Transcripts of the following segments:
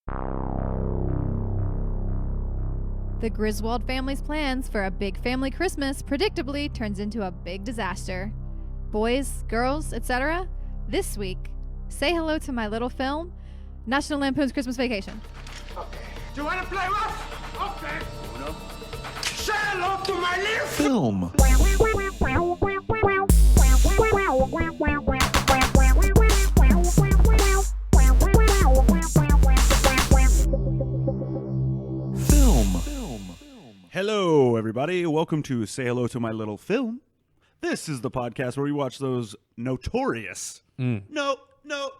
The Griswold family's plans for a big family Christmas predictably turns into a big disaster. Boys, girls, etc. This week, say hello to my little film, National Lampoons Christmas Vacation. Okay. Do you want to play rough? Okay. No. Say hello to my little Film. Hello, everybody. Welcome to Say Hello to My Little Film. This is the podcast where we watch those notorious, notorious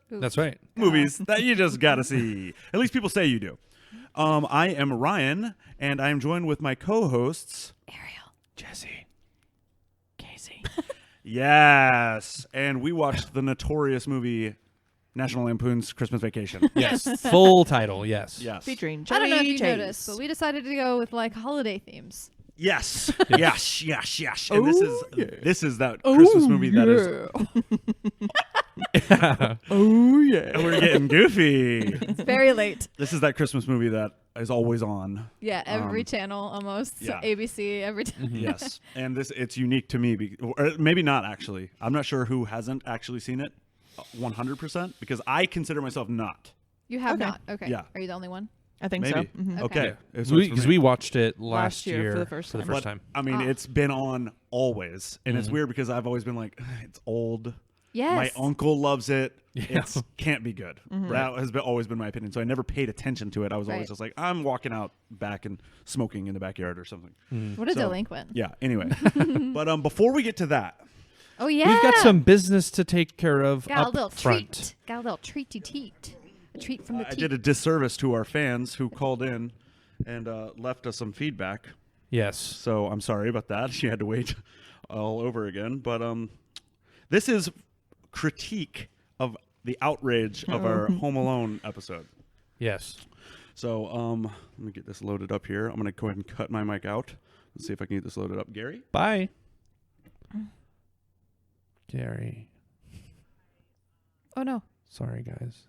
That's right. movies that you just gotta see. At least people say you do. I am Ryan, and I am joined with my co-hosts, Ariel. Jesse. Casey. Yes, and we watched the notorious movie National Lampoons Christmas Vacation. Yes. Full title, yes. Yes. Featuring I don't know if Chevy you Chase. noticed, but we decided to go with like holiday themes. Yes. Yes. And this is that Christmas movie that is. Oh yeah. We're getting goofy. It's very late. This is that Christmas movie that is always on. Yeah, every channel almost. yeah. ABC, every time. Yes. And it's unique to me. Or maybe not, actually. I'm not sure who hasn't actually seen it 100% because I consider myself not. You have Okay. not? Okay. Yeah. Are you the only one? I think Maybe. so. Mhm. Okay. Because So it's for me. we watched it last year year for the first time. But, time. I mean, Ah. it's been on always. And it's weird because I've always been like, it's old. Yes. My uncle loves it. Yeah. It can't be good. That has always been my opinion. So I never paid attention to it. I was always Right. just like, I'm walking out back and smoking in the backyard or something. What a So, delinquent. Yeah. Anyway, but before we get to that, Oh, yeah. We've got some business to take care of Got a up little front. treat. Got a little treaty teat. A treat from the I teat. did a disservice to our fans who called in and left us some feedback. Yes. So I'm sorry about that. You had to wait all over again. But this is critique of the outrage of our Home Alone episode. Yes. So let me get this loaded up here. I'm going to go ahead and cut my mic out. Let's see if I can get this loaded up. Gary? Bye. Gary. Oh, no. Sorry, guys.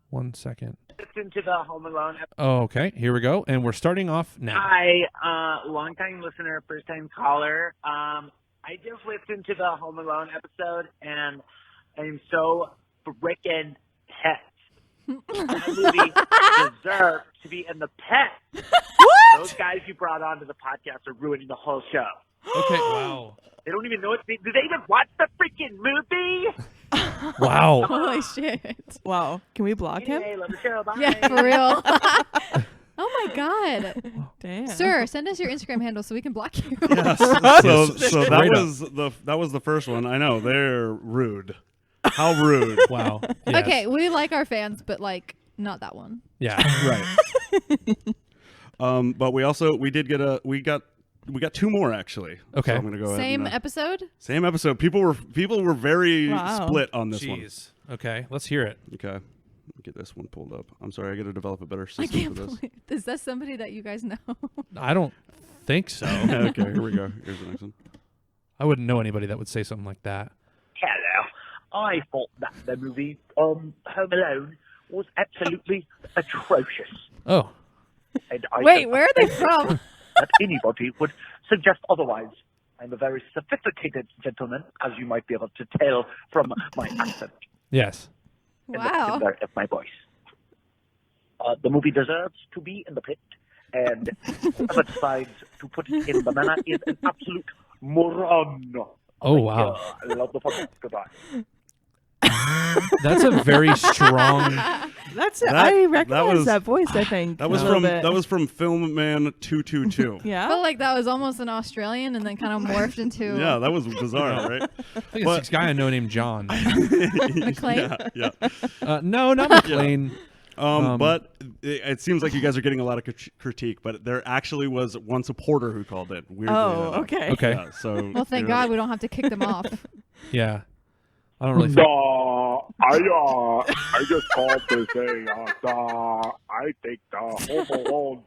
1 second. Listen to the Home Alone episode. Oh, okay. Here we go. And we're starting off now. Hi, long-time listener, first-time caller. I just listened to the Home Alone episode, and I'm so frickin' pissed. That movie deserved to be in the pit. Those guys you brought onto the podcast are ruining the whole show. Okay. Wow. They don't even know it. Do they even watch the freaking movie? Wow. Holy shit. Wow. Can we block him? Anyway, love the show. Bye. Yeah, for real. Oh, my God. Damn. Sir, send us your Instagram handle so we can block you. Yes. so Straight that was the first one. I know. They're rude. How rude. Wow. Yes. Okay, we like our fans, but like not that one. Yeah. Right. But we got two more actually. Okay. So I'm gonna go ahead. Same and, episode? Same episode. People were very Wow. split on this Jeez. Okay. Let's hear it. one. Okay. Get this one pulled up. I'm sorry. I got to develop a better I system can't for this. believe. Is that somebody that you guys know? I don't think so. Okay. Here we go. Here's the next one. I wouldn't know anybody that would say something like that. Hello. I thought that the movie Home Alone was absolutely atrocious. Oh. And I Wait, don't where are they think from? that anybody would suggest otherwise. I'm a very sophisticated gentleman, as you might be able to tell from my accent Yes. and the Wow. timbre of my voice. The movie deserves to be in the pit, and whoever decides to put it in the manor is an absolute moron. Oh, wow. I love the podcast. Goodbye. That's a very strong. That's That- I recognize was- that voice. I think That was a little from bit. Film Man 222. I Yeah. felt like that was almost an Australian and then kind of morphed into Yeah, that was bizarre, right? I think it's this guy I know named John. McLean. Yeah. No, not McLean. But it seems like you guys are getting a lot of critique, but there actually was one supporter who called it. Weirdly Oh, enough. okay. Okay. Yeah, so Well, thank God we don't have to kick them off. Yeah. I don't really think. I just called to say I think the Home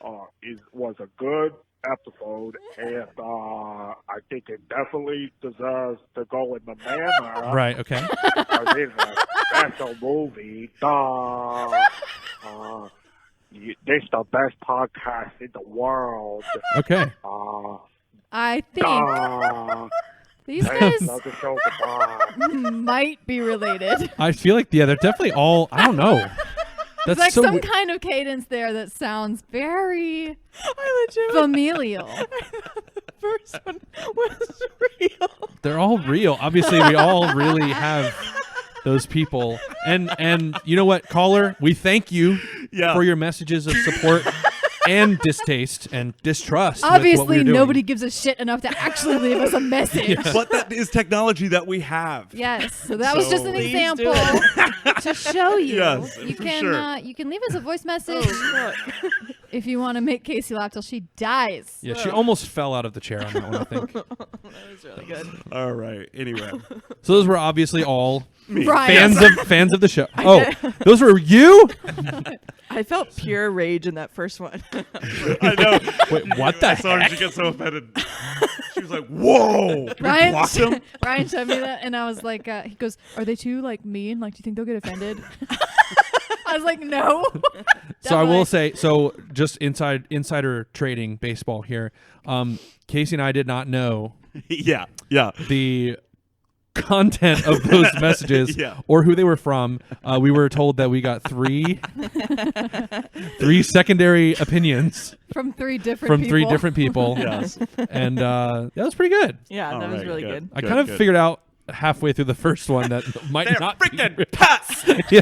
Alone was a good episode, and I think it definitely deserves to go in the manner. Right. Okay. Because it's a special movie. This is the best podcast in the world. Okay. I think these Thanks, guys love the show. Goodbye. might be related. I feel like they're definitely all. I don't know. There's That's like so some weird. kind of cadence there that sounds very I legitimately familial. the first one was real. They're all real. Obviously, we all really have those people. And you know what, caller? We thank you Yeah. for your messages of support and distaste and distrust. with what Obviously, we're doing. nobody gives a shit enough to actually leave us a message. But that is technology that we have. Yes, so that was just an Please example do to show you. Yes, you for can sure. you can leave us a voice message if you want to make Casey laugh till she dies. Yeah, she almost fell out of the chair on that one, I think. That was really good. All right. Anyway. So those were obviously all Brian. fans of the show. Oh, those were you? I felt pure rage in that first one. I know. Wait, what the I saw her. She get so offended. She was like, "Whoa!" You Brian, blocked him? Brian showed me that, and I was like, he goes, "Are they too like mean? Like, do you think they'll get offended?" I was like, "No." So I will Definitely. say, so just insider trading baseball here. Casey and I did not know Yeah. Yeah. the content of those messages Yeah. or who they were from. We were told that we got three secondary opinions from three different from people. three different people. Yes. And that was pretty good. Yeah, All that was right, really good. I Good, kind of good. figured out halfway through the first one that might They're not freaking be. pets. Yeah.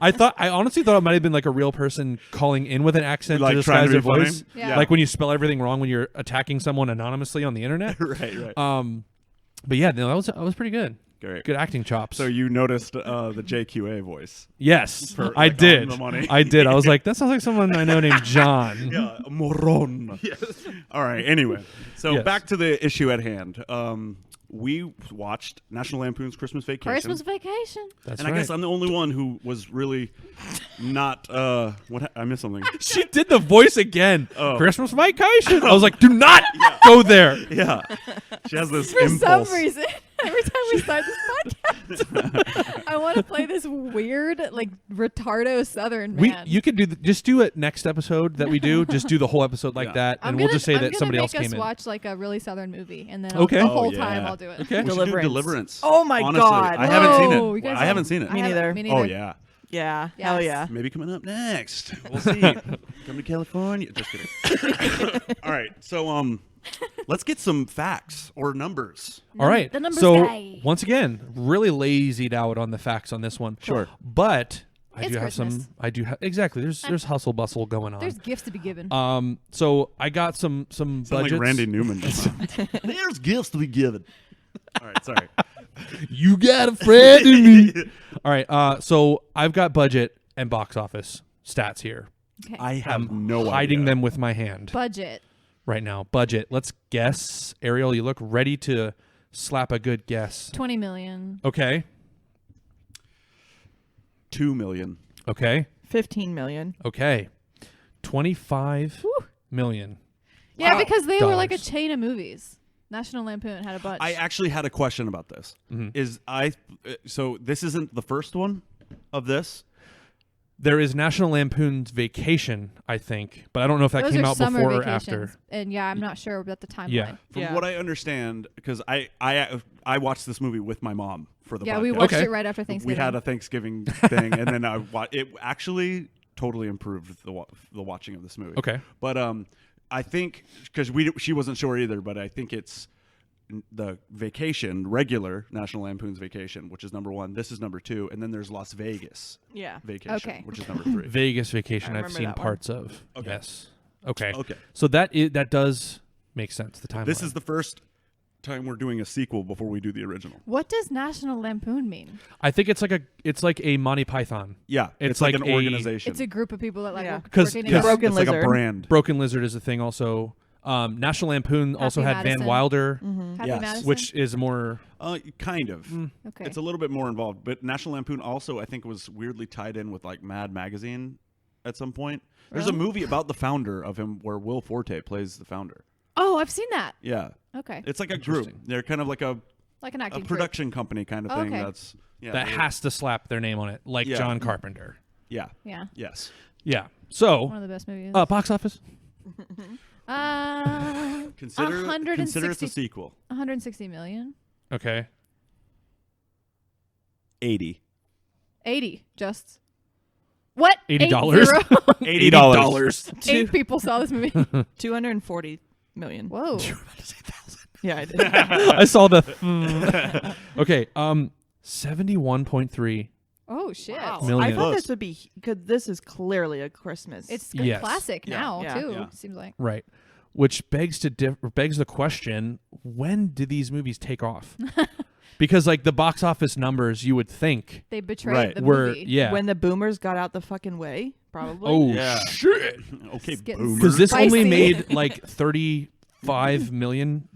I honestly thought it might have been like a real person calling in with an accent Like to trying disguise to their be voice. funny? Yeah. Like when you spell everything wrong when you're attacking someone anonymously on the internet. Right. But yeah, no, that was pretty good. Great. Good acting chops. So you noticed the JQA voice. Yes, For, I like, did. on the money. I did. I was like, that sounds like someone I know named John. Yeah, moron. Yes. All right. Anyway, so Yes. back to the issue at hand. We watched National Lampoon's Christmas Vacation. Christmas Vacation. That's and right. I guess I'm the only one who was really not. I missed something. She did the voice again. Oh. Christmas Vacation. I was like, do not go there. Yeah, she has this For impulse. some reason, every time we start this podcast, I want to play this weird, like retardo Southern man. You could just do it next episode that we do. Just do the whole episode like Yeah. that, and I'm we'll gonna- just say I'm that gonna somebody make else came us in. watch like a really Southern movie, and then Okay. the whole Oh, time yeah. I'll do it. Okay. We should do Deliverance. Deliverance. Oh my Honestly, God. I haven't seen Whoa, you it. guys I haven't seen it. Me neither. Me neither. Oh yeah. Yeah. Yes. Hell yeah. Maybe coming up next. We'll see. Come to California. Just kidding. All right. So let's get some facts or numbers. All right. The numbers so guy. once again, really lazied out on the facts on this one. Sure. But I It's do have Christmas. some. I do have exactly. There's hustle bustle going on. There's gifts to be given. So I got some Sound budgets. like Randy Newman. There's gifts to be given. All right. Sorry. You got a friend in me. All right. So I've got budget and box office stats here. Okay. I have no idea. Hiding them with my hand Budget. right now. Budget. Let's guess. Ariel, you look ready to slap a good guess. 20 million. Okay. 2 million. Okay. 15 million. Okay. 25 million. Yeah, because they were like a Dollars. chain of movies. National Lampoon had a bunch. I actually had a question about this. So this isn't the first one of this. There is National Lampoon's Vacation, I think, but I don't know if that Those came are out summer before or vacations. after. And yeah, I'm not sure about the timeline. Yeah. From Yeah. what I understand, because I watched this movie with my mom for the Yeah, podcast. we watched Okay. it right after Thanksgiving. We had a Thanksgiving thing, and then it actually totally improved the watching of this movie. Okay. But I think because she wasn't sure either, but I think it's the Vacation, regular National Lampoon's Vacation, which is number 1. This is number 2, and then there's Las Vegas Yeah. Vacation, Okay. which is number 3. Vegas Vacation, I I've remember seen that one. parts of. Okay. Yes. Okay. Okay. So that does make sense. The timeline. This is the first time we're doing a sequel before we do the original. What does National Lampoon mean? I think it's like a Monty Python. Yeah, It's like like an a- organization. It's a group of people that like Yeah. work 'Cause- working 'cause- together. Broken it's like a Lizard. brand. Broken Lizard is a thing also. National Lampoon also Happy had Madison. Van Wilder, Happy Yes. Madison? which is more. Kind of. Okay. It's a little bit more involved, but National Lampoon also, I think, was weirdly tied in with like Mad Magazine at some point. There's a movie about the founder of him where Will Forte plays the founder. Oh, I've seen that. Yeah. Okay. It's like a group. They're kind of like an acting production company kind of thing. Okay. That's that has to slap their name on it, like Yeah. John Carpenter. Yeah. Yeah. Yes. Yeah. So, One of the best movies. box office. Consider it a sequel. 160 million. Okay. 80. 80. Just. What? $80. $80. 8 people saw this movie. 240 million. Whoa. Yeah, I did. I saw the. Okay. 71.3. Oh shit. Wow. Million. I thought Close. this would be because this is clearly a Christmas. It's Yes. classic Yeah. now Yeah. too. Yeah. Seems like. Right. Which begs the question: when did these movies take off? Because like the box office numbers, you would think They betrayed Right. the were movie. when the boomers got out the fucking way, probably. Oh Yeah. shit! Okay, It's getting boomer. Because this only Spicy. made like $35 million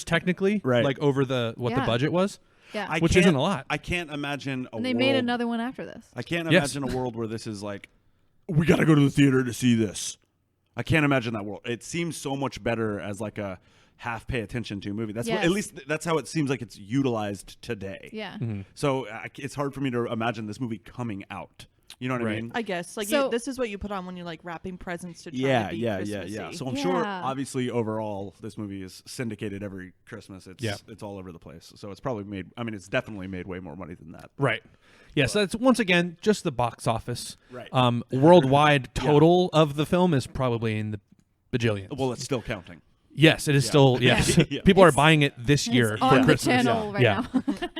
technically, Right. like over the what Yeah. the budget was, Yeah. which isn't a lot. I can't imagine a and they world. made another one after this. I can't Yes. imagine a world where this is like, we got to go to the theater to see this. I can't imagine that world. It seems so much better as like a half pay attention to movie. That's what, Yes. at least that's how it seems like it's utilized today. Yeah. So it's hard for me to imagine this movie coming out. You know what I Right. mean? I guess like So- this is what you put on when you're like wrapping presents to try Yeah, to be yeah. Christmassy. So I'm sure, Yeah. obviously, overall, this movie is syndicated every Christmas. It's Yeah. it's all over the place. So it's probably made. I mean, it's definitely made way more money than that. Right. Yes, that's once again just the box office. Right. Worldwide total of the film is probably in the bajillions. Well, it's still counting. Yes, it is still. Yes, Yeah. people are buying it this year It's for on the Christmas. channel right Yeah.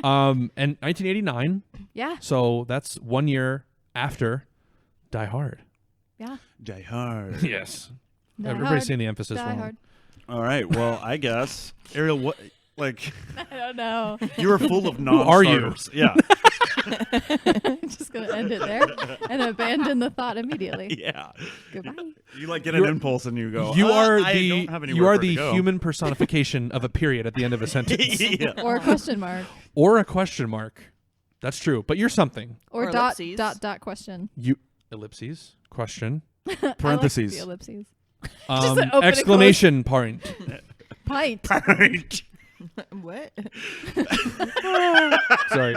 now. And 1989. Yeah. So that's 1 year after Die Hard. Yeah. Die Hard. Yes. Die Everybody's Hard. seeing the emphasis Die wrong. Hard. All right. Well, I guess Ariel, what like I don't know. you were full of are you? non-starters. Yeah. I'm just gonna end it there and abandon the thought immediately. Yeah. Goodbye. You like get an impulse and you go. You are I the don't have anywhere you are for it the to go." human personification of a period at the end of a sentence Yeah. Or a question mark. or a question mark. That's true, but you're something. Or Or dot ellipses. dot question. You ellipses question Parentheses. I like the ellipses. Just an open exclamation point. Pint. What? Sorry,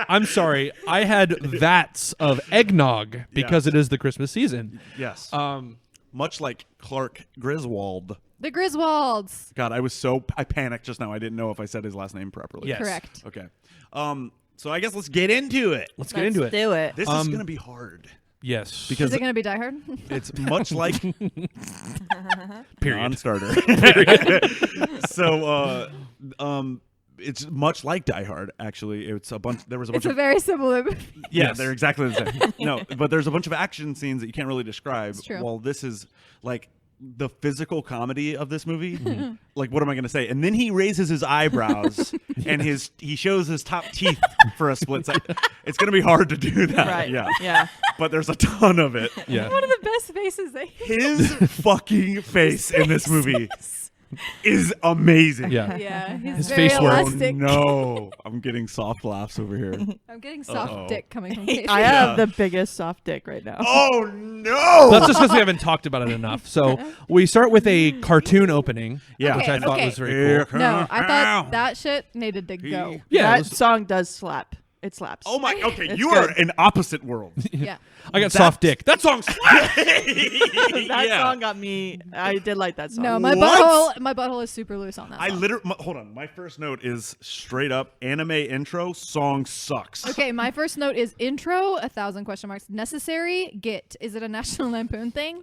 I'm sorry. I had vats of eggnog because it is the Christmas season. Yes. Um, Much like Clark Griswold. The Griswolds. God, I panicked just now. I didn't know if I said his last name properly. Yes. Correct. Okay. So I guess let's get into it. let's get into it. Do it. This is gonna be hard Yes, because Is it gonna be Die Hard? it's much like period. non-starter. So, it's much like Die Hard. Actually, it's a bunch. There was a bunch It's a of very similar. yeah. Yes. They're exactly the same. No, but there's a bunch of action scenes that you can't really describe. It's true. While this is like the physical comedy of this movie. Like, what am I going to say? And then he raises his eyebrows and he shows his top teeth for a split second. It's going to be hard to do that. Right. Yeah. Yeah. But there's a ton of it. Yeah. One of the best faces they. His fucking face in this movie is amazing. Yeah. Yeah, he's His very face work. Oh, elastic. no. I'm getting soft laughs over here. I'm getting soft Uh-oh. dick coming from Casey. I have the biggest soft dick right now. Oh, no. That's just because we haven't talked about it enough. So we start with a cartoon opening, Yeah. which I Okay, thought okay. was very cool. No, I thought that shit needed to go. Yeah, that let's- song does slap. It slaps. Oh, my. Okay. It's You are good. in opposite worlds. Yeah. I got soft dick. That song's That Yeah. song got me. I did like that song. No, my What? butthole is super loose on that. I song. literally. Hold on. My first note is straight up anime intro. Song sucks. Okay, my first note is intro, 1,000 question marks. Necessary, get. Is it a National Lampoon thing?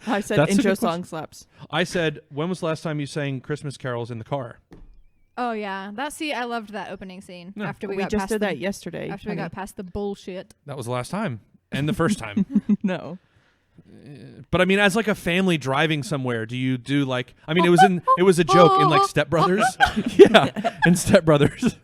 I said That's a intro good question. song slaps. I said, when was the last time you sang Christmas carols in the car? Oh yeah, I loved that opening scene. No. After we We got just past did the, that yesterday. After we honey. got past the bullshit. That was the last time. And the first time. No. But I mean, as like a family driving somewhere, do you do like, I mean, it was a joke in like Step Brothers. Yeah. In Step Brothers.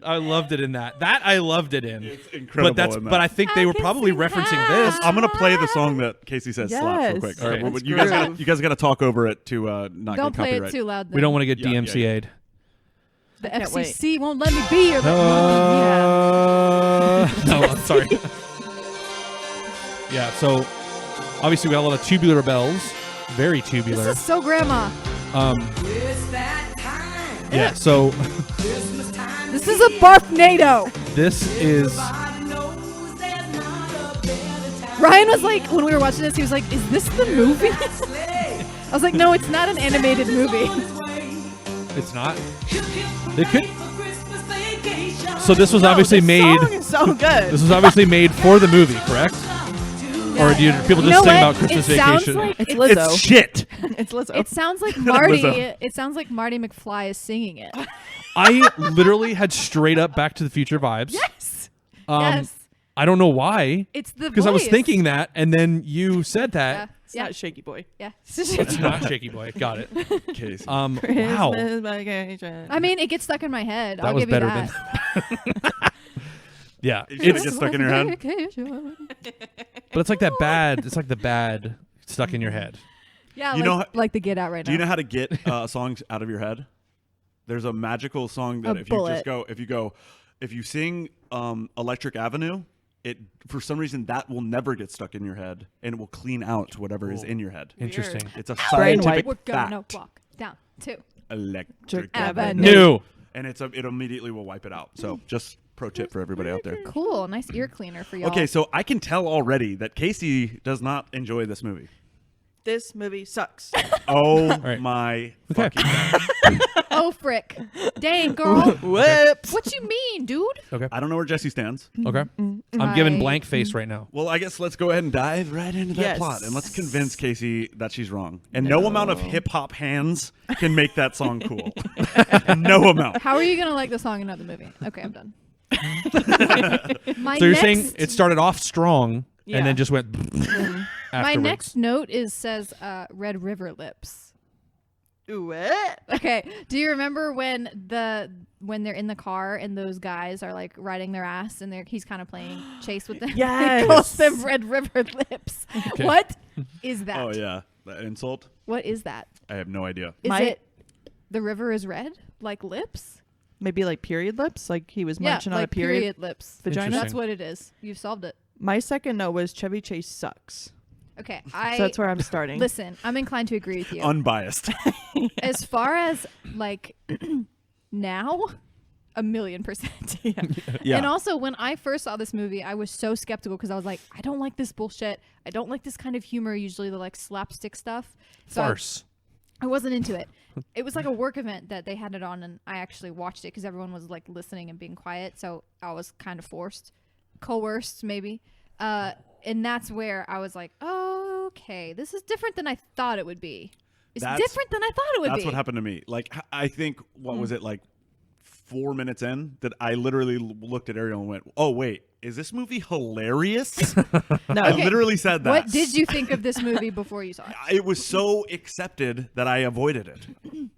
I loved it in that. I loved it in. It's incredible. But I think they were probably referencing this. I'm gonna play the song that Casey says slaps real Yes. quick. All right. But That's you guys got to talk over it to not Don't get play copyright. it too loud. Then. We don't want to get Yeah, yeah, DMCA'd. The can't wait. FCC won't let me be. Or No, I'm sorry. Yeah. So obviously we got a lot of tubular bells. Very tubular. This is so grandma. Yeah. So This is a barfnado. this is. Ryan was like, when we were watching this, he was like, "Is this the movie?" I was like, "No, it's not an animated movie." It's not. It could. So this was obviously this made. song is so good. This was obviously made for the movie, correct? Or do people You just know sing what? about Christmas It sounds Vacation? like It's it, Lizzo. It's shit. It's Lizzo. it sounds like Marty. Lizzo. It sounds like Marty McFly is singing it. I literally had straight up Back to the Future vibes. Yes. Um, Yes. I don't know why. It's the Because I was voice. thinking that, and then you said Yeah. that. It's Yeah. not Shaky Boy. Yeah. It's not Shaky Boy. Got it. Casey. Wow. Christmas Vacation. I mean, it gets stuck in my head. That I'll was give you better that. Yeah. It should have get stuck in your head. Vacation. But it's like that bad. It's like the bad stuck in your head. Yeah, You like, know- like the Get Out right Do you now. know how to get songs out of your head? There's a magical song that A if bullet. if you sing Electric Avenue, it for some reason that will never get stuck in your head and it will clean out whatever is in your head. Interesting. It's a Brain scientific We're gonna fact. walk down to Electric Avenue. New. And it immediately will wipe it out. So just pro tip for everybody out there. Cool. Nice ear cleaner for y'all. Okay, so I can tell already that Casey does not enjoy this movie. This movie sucks. Oh right. my Okay. fucking God. Oh, frick. Dang, girl. Whoops. What you mean, dude? Okay. I don't know where Jesse stands. Okay. I'm giving I- blank face right now. Well, I guess let's go ahead and dive right into that Yes. plot and let's convince Casey that she's wrong. And no amount of hip hop hands can make that song cool. No amount. How are you going to like the song and not the movie? Okay, I'm done. My So you're next, saying it started off strong Yeah. and then just went my afterwards. next note says Red River Lips. What? Okay. Do you remember when they're in the car and those guys are like riding their ass and he's kind of playing chase with them? Yes. He calls them Red River Lips. Okay. What is that? Oh yeah, that insult. What is that? I have no idea. Is My- it the river is red like lips? Maybe like period lips, like he was Yeah, munching on like a period. lips. vagina? Interesting. That's what it is. You've solved it. My second note was Chevy Chase sucks. Okay, So that's where I'm starting. listen. I'm inclined to agree with you. Unbiased. As far as like now, 1,000,000%. Yeah. And also, when I first saw this movie, I was so skeptical because I was like, I don't like this bullshit. I don't like this kind of humor. Usually, the like slapstick stuff. So farce. I wasn't into it. It was like a work event that they had it on, and I actually watched it because everyone was like listening and being quiet. So I was kind of coerced, maybe. And that's where I was like, oh, okay, this is different than I thought it would be. It's That's- different than I thought it would That's be. what happened to me. Like I think what was it like 4 minutes in that I literally looked at Ariel and went, "Oh wait, is this movie hilarious?" No. I Okay. literally said that. What did you think of this movie before you saw it? It was so accepted that I avoided it.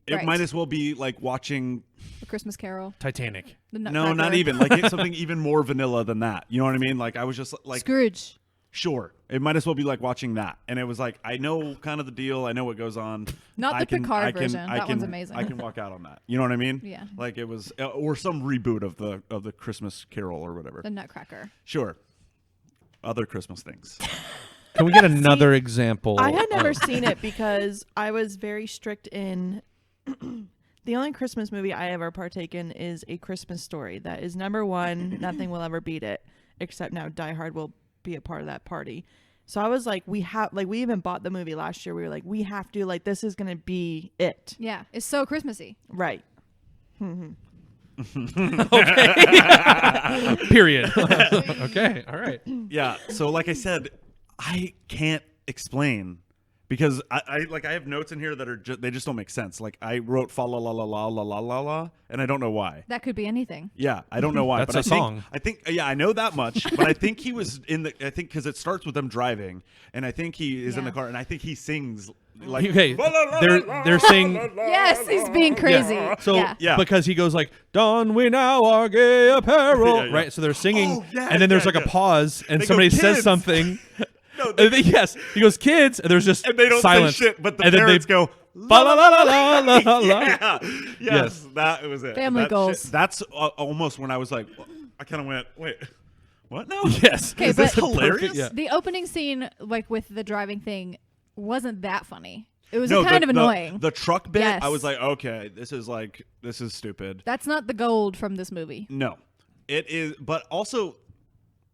It Right. might as well be like watching. A Christmas Carol? Titanic. The No, Nutcracker? not even. Like it's something even more vanilla than that. You know what I mean? Like I was just like, Scrooge. sure, it might as well be like watching that. And it was like, I know kind of the deal. I know what goes on. Not I the can- Picard I can- version. I That one's can- amazing. I can walk out on that. You know what I mean? Yeah. Like it was, or some reboot of the Christmas Carol or whatever. The Nutcracker. Sure. Other Christmas things. Can we get another example? I had never of- seen it because I was very strict in. The only Christmas movie I ever partake in is A Christmas Story. That is number one. Nothing will ever beat it, except now Die Hard will be a part of that party. So I was like, we even bought the movie last year. We were like, we have to, like, this is gonna be it, Yeah, it's so Christmassy. right? Period. Okay. All right. Yeah. So like I said, I can't explain because I have notes in here that are they just don't make sense. Like I wrote fa la la la la la la la la, and I don't know why. That could be anything. Yeah, I don't know why. That's but a I think, song. I think yeah, I know that much. But I think he was in the. I think because it starts with them driving, and I think he is in the Yeah. car, and I think he sings like. Okay. "La, la, la, They're la, they're la, saying. la, la, Yes, he's being crazy. So yeah. Yeah. because he goes like, "Don we now our gay apparel," Yeah, yeah. right? So they're singing, Oh, yeah, and then there's yeah, like a yeah. pause, and They go, somebody says "Kids." something. No, And then, yes, he goes, "Kids," and there's just and they don't silence. say shit, but the and then parents they go. la la la la la la la. Yeah. Yes, Yes. that was it. Family That goals. shit- that's almost when I was like, I kind of went, wait, What? No. Yes. Okay, Is this but- the Hilarious? perfect- Yeah. The opening scene, like with the driving thing, wasn't that funny. It was No, kind of annoying. The truck bit, Yes. I was like, okay, this is stupid. That's not the gold from this movie. No, it is. But also,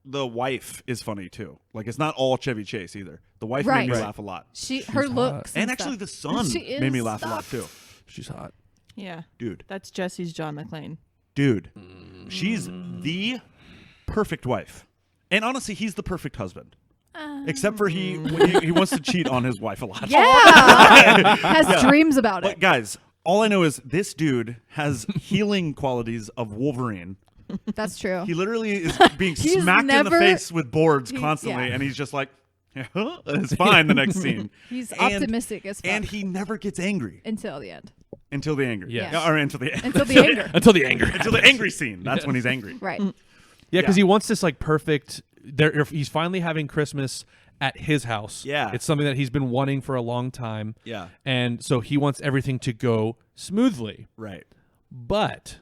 the wife is funny too. Like, it's not all Chevy Chase either. The wife made Right. me Right. laugh a lot, Her hot. looks, and stuff. actually the son She is made me laugh a lot stuff. too. She's hot. Yeah. Dude, That's Jesse's John McClane. dude, she's the perfect wife, and honestly, he's the perfect husband. Except for when he wants to cheat on his wife a lot. Yeah, has dreams about But it. guys, all I know is this dude has healing qualities of Wolverine. That's true. He literally is being He's smacked in the never- face with boards constantly, yeah. and he's just like, it's fine the next scene. He's And- optimistic as fuck And he never gets angry until the end. until the anger. Yes. Yeah. Or until the Until the anger. Until the anger. until the angry scene. That's when he's angry. Right. Yeah, because Yeah. he wants this like perfect. He's finally having Christmas at his house. Yeah. It's something that he's been wanting for a long time. Yeah. And so he wants everything to go smoothly. Right. But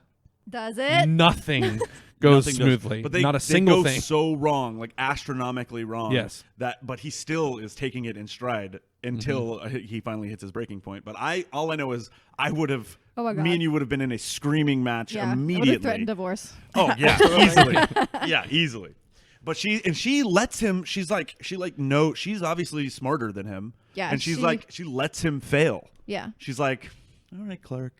Does it? nothing goes Nothing smoothly. But they, Not a they single go thing. so wrong, like astronomically wrong. Yes. But he still is taking it in stride until he finally hits his breaking point. But all I know is I would have. Oh my God. Me and you would have been in a screaming match Yeah. I would immediately. have threatened divorce. Oh yeah, easily. Yeah, easily. But she lets him. She's obviously smarter than him. Yeah, and she lets him fail. Yeah. She's like, all right, Clark,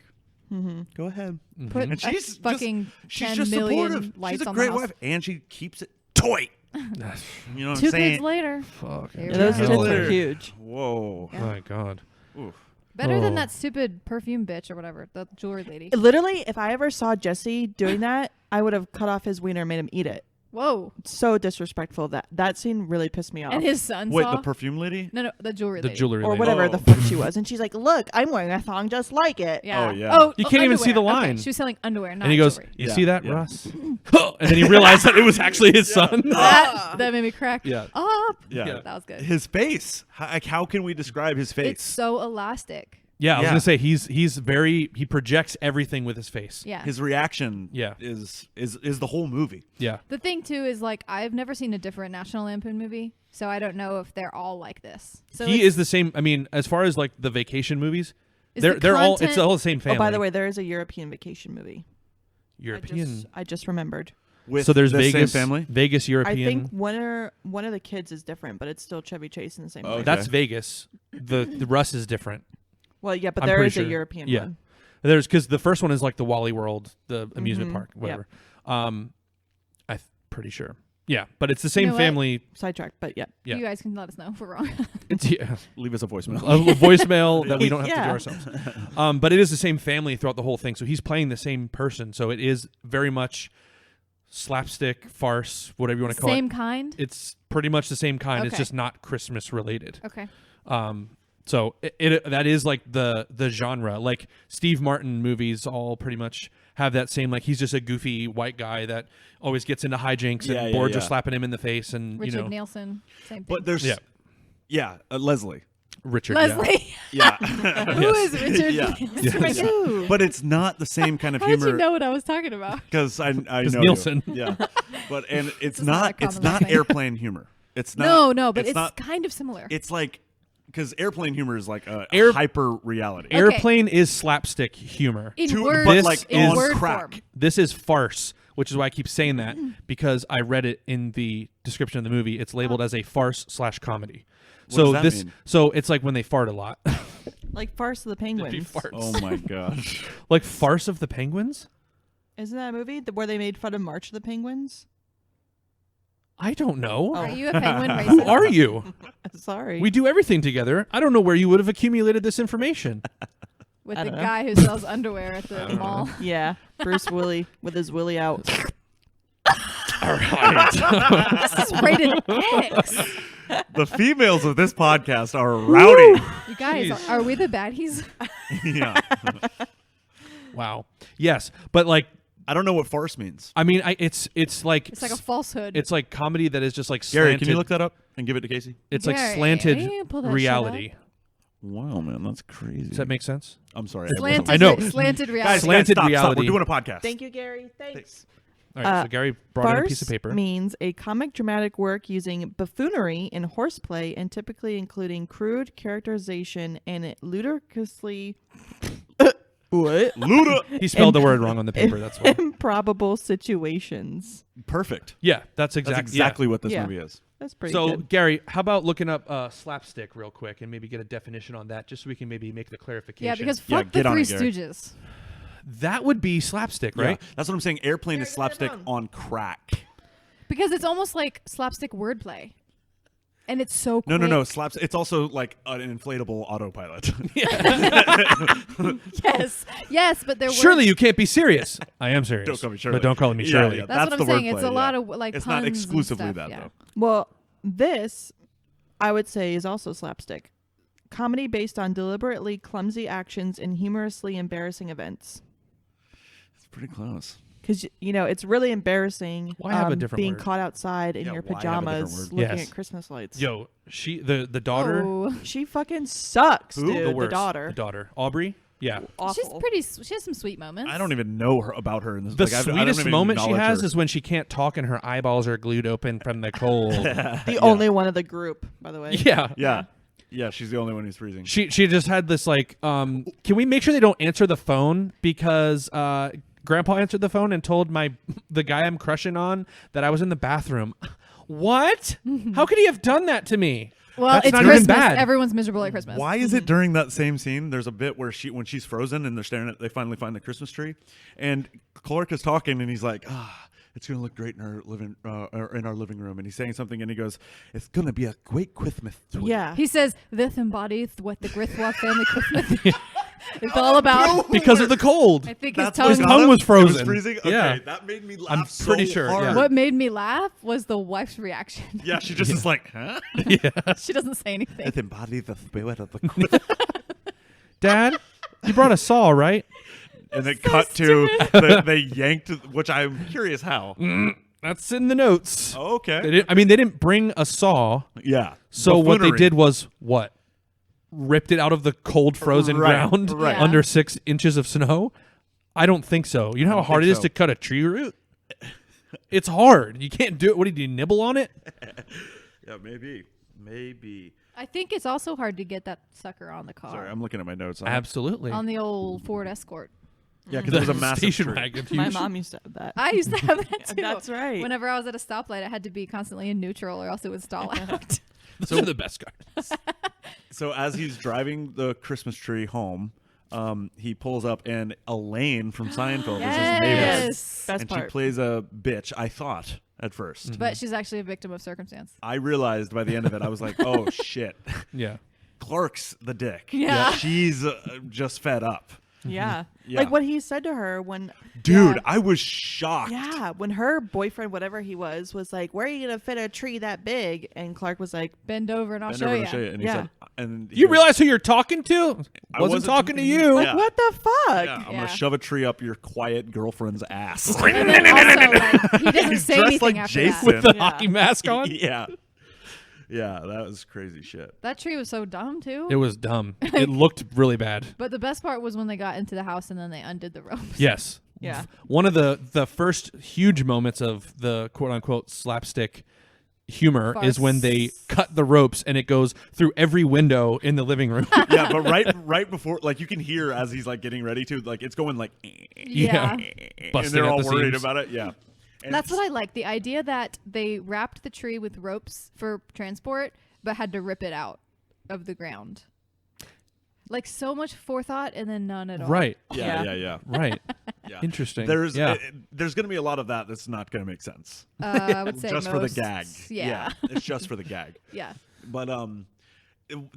go ahead. Put And she's a fucking she's 10 just million supportive. lights She's a on great the house. wife, and she keeps it toy. You know what Two I'm saying? kids later. Fuck. Here Yeah, we those go. tits Later. are huge. Whoa. Yeah. My God. Oof. Better than Oh. that stupid perfume bitch or whatever, the jewelry lady. Literally, if I ever saw Jesse doing that, I would have cut off his wiener and made him eat it. Whoa. So disrespectful. That scene really pissed me off. And his son Wait, saw. the perfume lady? No, the jewelry The lady. jewelry or lady. whatever Oh. the fuck she was. And she's like, look, I'm wearing a thong just like it. Yeah. Oh, yeah. Oh, You can't even see the underwear. line. Okay, she was selling underwear, not And he goes, jewelry. "You Yeah, see that, yeah. Russ?" and then he realized that it was actually his son. That made me crack Yeah. up. Yeah. That was good. His face. How can we describe his face? It's so elastic. Yeah, I was Yeah. gonna say he projects everything with his face. Yeah. His reaction Yeah. is the whole movie. Yeah. The thing too is like I've never seen a different National Lampoon movie, so I don't know if they're all like this. So He it's- is the same. I mean, as far as like the vacation movies, Is they're the all it's content- all the same family. Oh, by the way, there is a European vacation movie. European. I just remembered. With So there's the Vegas same family. Vegas European. I think one of the kids is different, but it's still Chevy Chase in the same Okay. way. That's Vegas. The Russ is different. Well, yeah, but I'm there pretty is sure. a European Yeah. one. There's because the first one is like the Wally World, the amusement park, Yep. whatever. I'm pretty sure. Yeah, but it's the same know what? family. Sidetracked, but yeah. Yeah. You guys can let us know if we're wrong. It's yeah, Leave us a voicemail. a voicemail that we don't have to do Yeah. ourselves. But it is the same family throughout the whole thing. So he's playing the same person. So it is very much slapstick, farce, whatever you want to call Same it. kind. It's pretty much the same kind. It's Okay. just not Christmas related. Okay. So it that is like the genre. Like Steve Martin movies all pretty much have that same, like he's just a goofy white guy that always gets into hijinks Yeah, and yeah, boards are yeah. slapping him in the face and Richard you know Nielsen. Same thing. But there's Leslie. Richard. Leslie. Yeah. Who is Richard? Yeah. Nielsen? Ooh. But it's not the same kind of How did humor you know what I was talking about? because I know you. Nielsen. Yeah. But and it's This is not a it's common not thing. airplane humor. It's not No, but it's not kind of similar. it's like because airplane humor is like a Air- hyper reality. Airplane is slapstick humor. in to- word, but like in on word crack. form. This is farce, which is why I keep saying that because I read it in the description of the movie. It's labeled as a farce/comedy. does that mean? So it's like when they fart a lot. Like Farce of the Penguins. Oh my gosh. Like Farce of the Penguins? Isn't that a movie where they made fun of March of the Penguins? I don't know. Are you a penguin racist? Who are you? Sorry. We do everything together. I don't know where you would have accumulated this information. With I the don't know. guy who sells underwear at the mall. Yeah, Bruce Willie with his willy out. All right. This is rated X. The females of this podcast are rowdy. You guys, Jeez. are we the baddies? Yeah. Wow. Yes, but like I don't know what farce means. I mean, it's like It's like a falsehood. it's like comedy that is just like Gary, slanted. can you look that up and give it to Casey? It's like Gary, slanted you can pull that shit reality. Wow, man, that's crazy. Does that make sense? I'm sorry. slanted, I know. slanted Guys, reality. Slanted stop, reality. We're doing a podcast. Thank you, Gary. Thanks. All right, so Gary brought in a piece of Farce paper. means a comic dramatic work using buffoonery and horseplay and typically including crude characterization and ludicrously what? Luda. He spelled the word wrong on the paper. That's why. Improbable situations. Perfect. Yeah, that's That's exactly exactly what this Yeah. movie is. That's pretty So, good. Gary, how about looking up slapstick real quick and maybe get a definition on that, just so we can maybe make the clarification. Yeah, because Yeah, fuck the get on Three it, Gary. Stooges. that would be slapstick, right? Yeah, that's what I'm saying. Airplane is Gary, get slapstick that on crack. Because it's almost like slapstick wordplay. And it's so quick. No. Slaps. It's also like an inflatable autopilot. Yes, but there were. Surely you can't be serious. I am serious. Don't call me Shirley. But don't call me Yeah, Shirley. yeah. That's what I'm the saying. It's wordplay, a lot yeah. of like It's puns not exclusively and stuff, that yeah. though. Well, this, I would say, is also slapstick. Comedy based on deliberately clumsy actions and humorously embarrassing events. It's pretty close. Because, it's really embarrassing Why have a different being word? caught outside in Yeah, your why have a different pajamas word? looking Yes. at Christmas lights. Yo, the daughter. Oh. She fucking sucks, Who? dude. The worst. daughter. The daughter. Aubrey? Yeah. Awful. She has some sweet moments. I don't even know about her in this. The like, I don't sweetest even moment she acknowledge has her. is when she can't talk and her eyeballs are glued open from the cold. The only one of the group, by the way. Yeah. Yeah, she's the only one who's freezing. She just had this like, can we make sure they don't answer the phone because Grandpa answered the phone and told the guy I'm crushing on that I was in the bathroom. What? How could he have done that to me? Well, That's it's not even Christmas. bad. Everyone's miserable at Christmas. Why is it during that same scene? There's a bit where when she's frozen and they're staring at, they finally find the Christmas tree, and Clark is talking and he's like, it's gonna look great in our living room, and he's saying something and he goes, it's gonna be a great Christmas tree. Yeah. He says, "This embodies what the Griswold family Christmas is all about." Because of the cold. I think That's his what tongue. tongue got was him? frozen. It was freezing. Okay, Yeah. that made me laugh. I'm so pretty sure, hard. yeah. What made me laugh was the wife's reaction. Yeah, she just is like, huh? She doesn't say anything. It embodies the spirit of the Christmas. Dad, you brought a saw, right? And then cut to they yanked, which I'm curious how. That's in the notes. Oh, okay. They didn't bring a saw. Yeah. So what they Buffoonery. did was what? Ripped it out of the cold frozen Right, ground right. Yeah. under 6 inches of snow? I don't think so. You know how don't hard it think is so. to cut a tree root? It's hard. You can't do it. What did you nibble on it? Yeah, maybe. I think it's also hard to get that sucker on the car. Sorry, I'm looking at my notes. Absolutely. on the old Ford Escort. Yeah, because it was a massive station tree. wagon. My huge. mom used to have that. I used to have that too. That's right. Whenever I was at a stoplight, I had to be constantly in neutral or else it would stall out. Those are the best cars. So as he's driving the Christmas tree home, he pulls up and Elaine from Seinfeld is his neighbor. Yes. Best And part. she plays a bitch, I thought, at first. But she's actually a victim of circumstance. I realized by the end of it, I was like, oh, shit. Yeah. Clark's the dick. Yeah. She's just fed up. Yeah. Yeah. Like what he said to her when Dude, yeah. I was shocked. Yeah, when her boyfriend, whatever he was like, "Where are you gonna fit a tree that big?" And Clark was like, Bend over and I'll And show never you. gonna show you. And he Yeah. said, and he You goes, realize who you're talking to? I Wasn't talking to you. "Like Yeah. what the fuck?" Yeah, I'm Yeah. gonna shove a tree up your quiet girlfriend's ass. And then also, like, he doesn't He's say dressed anything like after Jason. that. With the Yeah. hockey mask on? Yeah. Yeah, that was crazy shit. That tree was so dumb too. It was dumb. It looked really bad. But the best part was when they got into the house and then they undid the ropes. Yes. Yeah. One of the first huge moments of the quote unquote slapstick humor is when they Farce. cut the ropes and it goes through every window in the living room. Yeah, but right before, like, you can hear as he's like getting ready to, like, it's going like, Yeah. and Busting they're at all the worried seams. about it. Yeah. And That's what I like. The idea that they wrapped the tree with ropes for transport, but had to rip it out of the ground. Like so much forethought and then none at all. Right. Yeah. Right. Yeah. Interesting. There's yeah. there's gonna be a lot of that that's not gonna make sense. I would say Just for the most. gag. Yeah. It's just for the gag. Yeah. But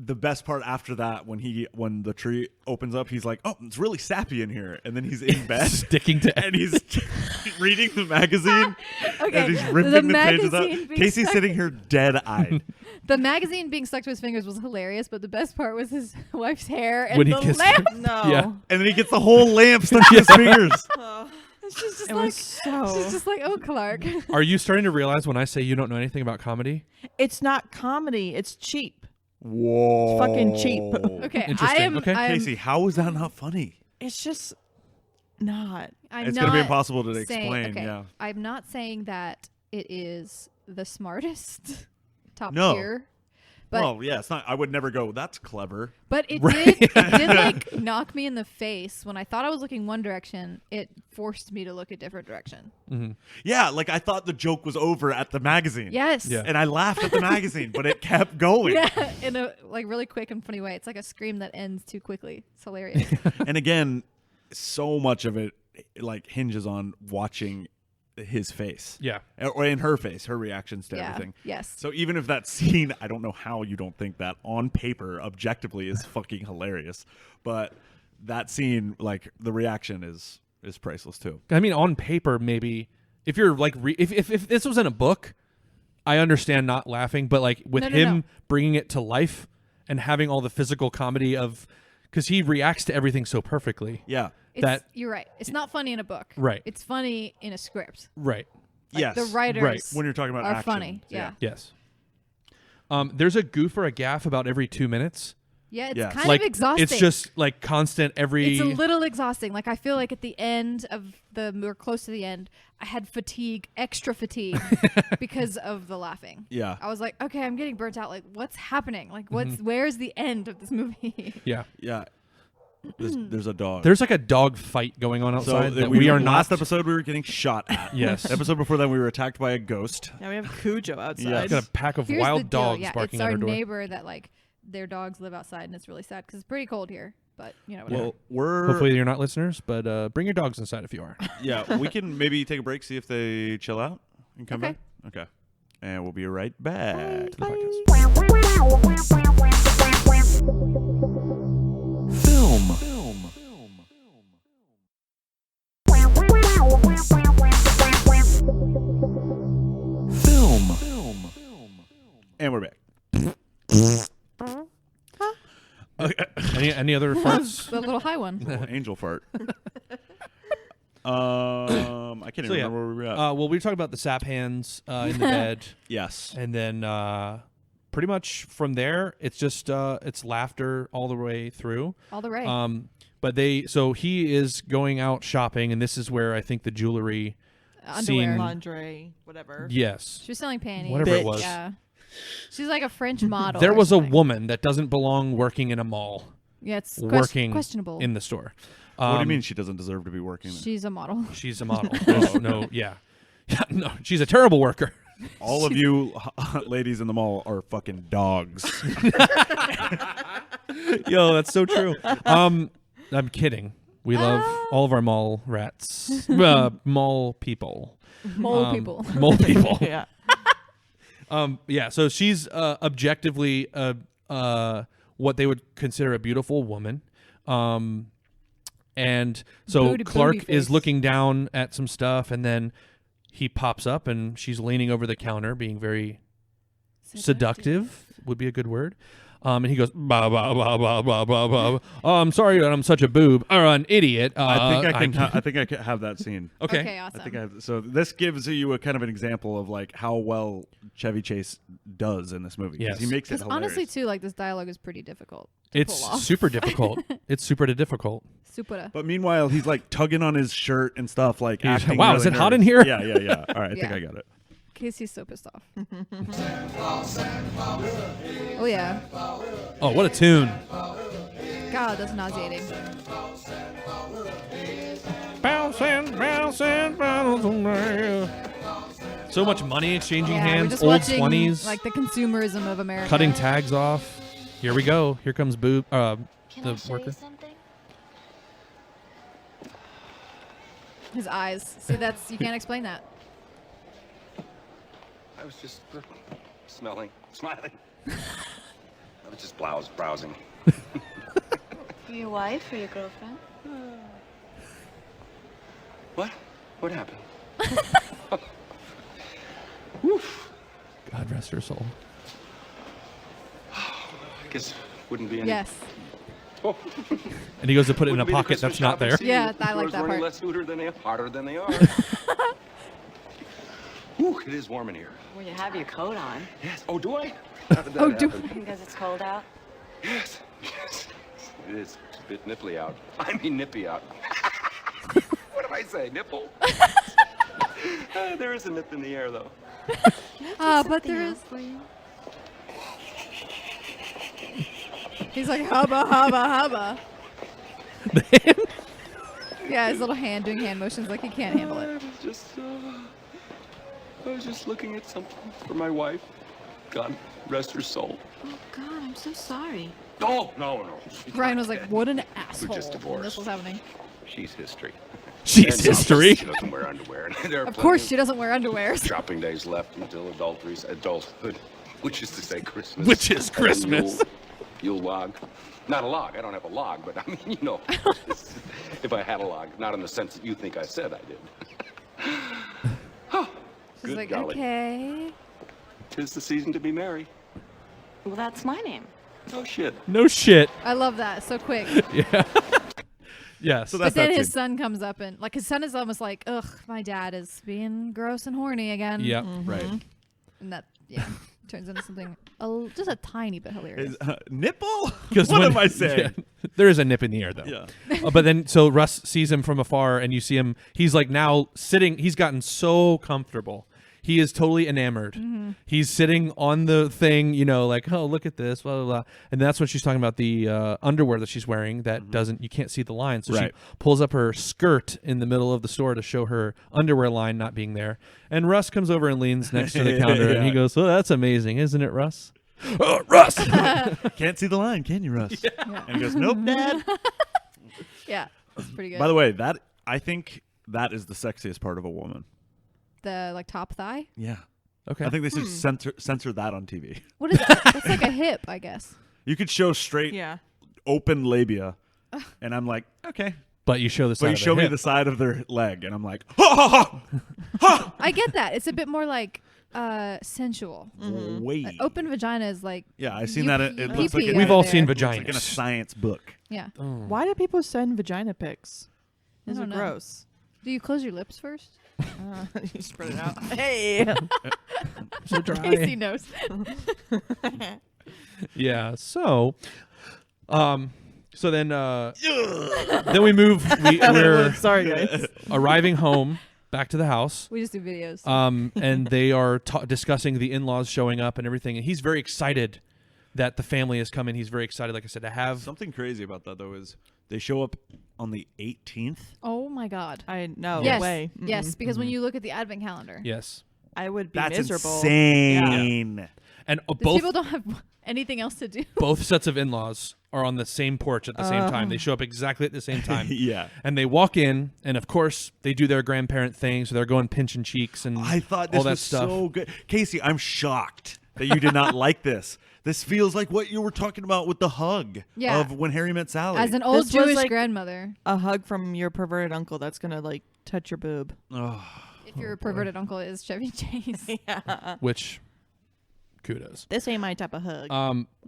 the best part after that, when the tree opens up, he's like, "Oh, it's really sappy in here," and then he's in bed Sticking to and he's reading the magazine Okay. and he's ripping the pages out. magazine being Casey's stuck- sitting here dead-eyed. The magazine being stuck to his fingers was hilarious, but the best part was his wife's hair and When he the kissed lamp. No. Yeah. And then he gets the whole lamp stuck to his fingers. She's just It like, was so. she's just like, oh, Clark. Are you starting to realize when I say you don't know anything about comedy? It's not comedy. It's cheap. Whoa. fucking cheap. Okay, I Interesting. am. Okay. I am Casey, how is that not funny? It's just not. I'm It's not going to be impossible to saying- explain. okay, Yeah. I'm not saying that it is the smartest top No. tier. But Well, yeah, it's not. I would never go. That's clever. But it Right. did like knock me in the face when I thought I was looking one direction. It forced me to look a different direction. Mm-hmm. Yeah, like I thought the joke was over at the magazine. Yes. Yeah. And I laughed at the magazine, but it kept going. Yeah, in a like really quick and funny way. It's like a scream that ends too quickly. It's hilarious. And again, so much of it like hinges on watching his face. Yeah. Or in her face, her reactions to Yeah. everything. Yes. So even if that scene, I don't know how you don't think that on paper, objectively, is fucking hilarious. But that scene, like the reaction is priceless too. I mean, on paper, maybe if you're like, if this was in a book, I understand not laughing, but like with him bringing it to life and having all the physical comedy of, because he reacts to everything so perfectly. Yeah. You're right. It's not funny in a book. Right. It's funny in a script. Right. Like, yes. the writers Right. When you're talking about are action. funny. Yeah. Yes. There's a goof or a gaff about every 2 minutes. Yeah, it's Yes. kind Like of exhausting. it's just like constant every. It's a little exhausting. Like I feel like at the end of or close to the end, I had fatigue, extra fatigue, because of the laughing. Yeah. I was like, okay, I'm getting burnt out. Like, what's happening? Like, where's the end of this movie? Yeah. Yeah. There's a dog. There's like a dog fight going on outside that we are not. Last episode, we were getting shot at. Yes. Episode before that, we were attacked by a ghost. Now we have Cujo outside. Yeah. It's got a pack of Here's the wild deal. dogs Yeah, barking it's at our our door. neighbor that like their dogs live outside, and it's really sad because it's pretty cold here. But whatever. Well, we're Hopefully you're not listeners, but bring your dogs inside if you are. yeah. We can maybe take a break, see if they chill out, and come Okay. back. Okay. And we'll be right back. To the podcast. Film. And we're back. Any other farts? the little high one. Little angel fart. I can't even So, yeah. remember where we were at. Well, we were talking about the sap hands in the bed, Yes. and then pretty much from there, it's just it's laughter all the way through. All the way. But so he is going out shopping, and this is where I think the jewelry Underwear. scene. Lingerie, whatever. Yes. She was selling panties. Whatever it Bitch. was. Yeah. She's like a French model. There or was a something. woman that doesn't belong working in a mall, Yeah, it's working questionable. in the store. What do you mean she doesn't deserve to be working there? She's a model. She's a model. There's no, yeah. No, she's a terrible worker. All of you ladies in the mall are fucking dogs. Yo, that's so true. I'm kidding. We love all of our mall rats. Mall people. Mole people. Mole people. Yeah. Yeah, so she's objectively what they would consider a beautiful woman. And so Booty Clark face. is looking down at some stuff, and then he pops up, and she's leaning over the counter, being very seductive would be a good word. And he goes, blah, blah, blah, blah, blah, blah, blah. Oh, I'm sorry that I'm such a boob or an idiot. I think I can have that scene. Okay. Okay, awesome. I think I have, so this gives you a kind of an example of like how well Chevy Chase does in this movie. 'Cause Yes. he makes it Because hilarious. honestly, too, like this dialogue is pretty difficult. It's pull off. super difficult. It's super difficult. Super. But meanwhile, he's like tugging on his shirt and stuff, like He's- acting wow, really is it hot in nervous. here? Yeah. All right, I think Yeah. I got it. Casey's so pissed off. Oh yeah. Oh, what a tune. God, that's nauseating. So much money exchanging Yeah, we're hands, just old watching 20s, like the consumerism of America. cutting tags off. Here we go. Here comes the worker. His eyes. See, that's you can't explain that. I was just smiling. I was just browsing. Your wife or your girlfriend? What? What happened? God rest her soul. I guess wouldn't be any. Yes. Oh. And he goes to put it in a Wouldn't be the pocket Christmas that's not shopping there. season Yeah, if I like doors that were any part. less hotter than they are. Whew, it is warm in here. Well, you have your coat on. Yes. Oh, do I? How did that Oh, do happen? Because it's cold out. Yes. Yes. It is a bit nipply out. I mean nippy out. What did I say? Nipple? There is a nip in the air, though. But there is. He's like, hubba, hubba, hubba. Yeah, his little hand doing hand motions like he can't handle it. I was just looking at something for my wife. God rest her soul. Oh, God, I'm so sorry. Oh, no. Ryan was like, what an asshole. just when divorced. this was happening. She's history. She's And history. She doesn't wear underwear. There are Of plenty course she doesn't wear underwear. shopping days left until adulthood, which is to say Christmas. Which is Christmas. Yule log. Not a log. I don't have a log, but I mean, you know, if I had a log, not in the sense that you think I said I did. She's Good like, golly. okay. 'Tis the season to be merry. Well, that's my name. Oh, shit. No shit. I love that. So quick. Yeah. Yes. So But that's then that his scene. son comes up and like his son is almost like, ugh, my dad is being gross and horny again. Yep. Right. And that, turns into something just a tiny bit hilarious. Nipple? Because What am I saying? Yeah, there is a nip in the air, though. Yeah. But then, so Russ sees him from afar, and you see him. He's like now sitting. He's gotten so comfortable. He is totally enamored. Mm-hmm. He's sitting on the thing, you know, like, oh, look at this, blah, blah, blah. And that's when she's talking about the underwear that she's wearing that doesn't, you can't see the line. So Right. she pulls up her skirt in the middle of the store to show her underwear line not being there. And Russ comes over and leans next to the counter, and he Yeah. goes, oh, that's amazing, isn't it, Russ? Oh, Russ! Can't see the line, can you, Russ? And he goes, nope, Dad. Yeah, it's pretty good. By the way, I think that is the sexiest part of a woman. The like top thigh. Yeah. Okay. I think they should censor that on TV. What is that? That's like a hip, I guess. You could show straight, Yeah. open labia, and I'm like, okay. But you show the side But you of show the me hip. the side of their leg, and I'm like, ha ha ha, ha. I get that. It's a bit more like sensual. Wait. Open vagina is like Yeah, I've seen you that. pee- It you looks like pee it- We've out all there. seen It's like in a vaginas. science book. Yeah. Why do people send vagina pics? I These are don't know. gross. Do you close your lips first? You spread it out. Hey. So dry. Casey knows. Yeah. So, so then we move. We're Sorry, guys. arriving home, back to the house. We just do videos. And they are discussing the in-laws showing up and everything. And he's very excited that the family is coming. He's very excited, like I said, to have. Something crazy about that though is they show up on the 18th. Oh my God. I know. Yes. Way. Yes, because when you look at the advent calendar, Yes. I would be That's miserable. insane. And these both people don't have anything else to do. both sets of in-laws are on the same porch at the same time. They show up exactly at the same time. Yeah. And they walk in, and of course they do their grandparent thing, so they're going pinching cheeks and I thought all this that was stuff. so good. Casey, I'm shocked that you did not like this. This feels like what you were talking about with the hug Yeah. of When Harry Met Sally. As an old This was Jewish like- grandmother, A hug from your perverted uncle that's gonna like touch your boob. Oh, if your perverted uncle is Chevy Chase. Which, kudos. This ain't my type of hug.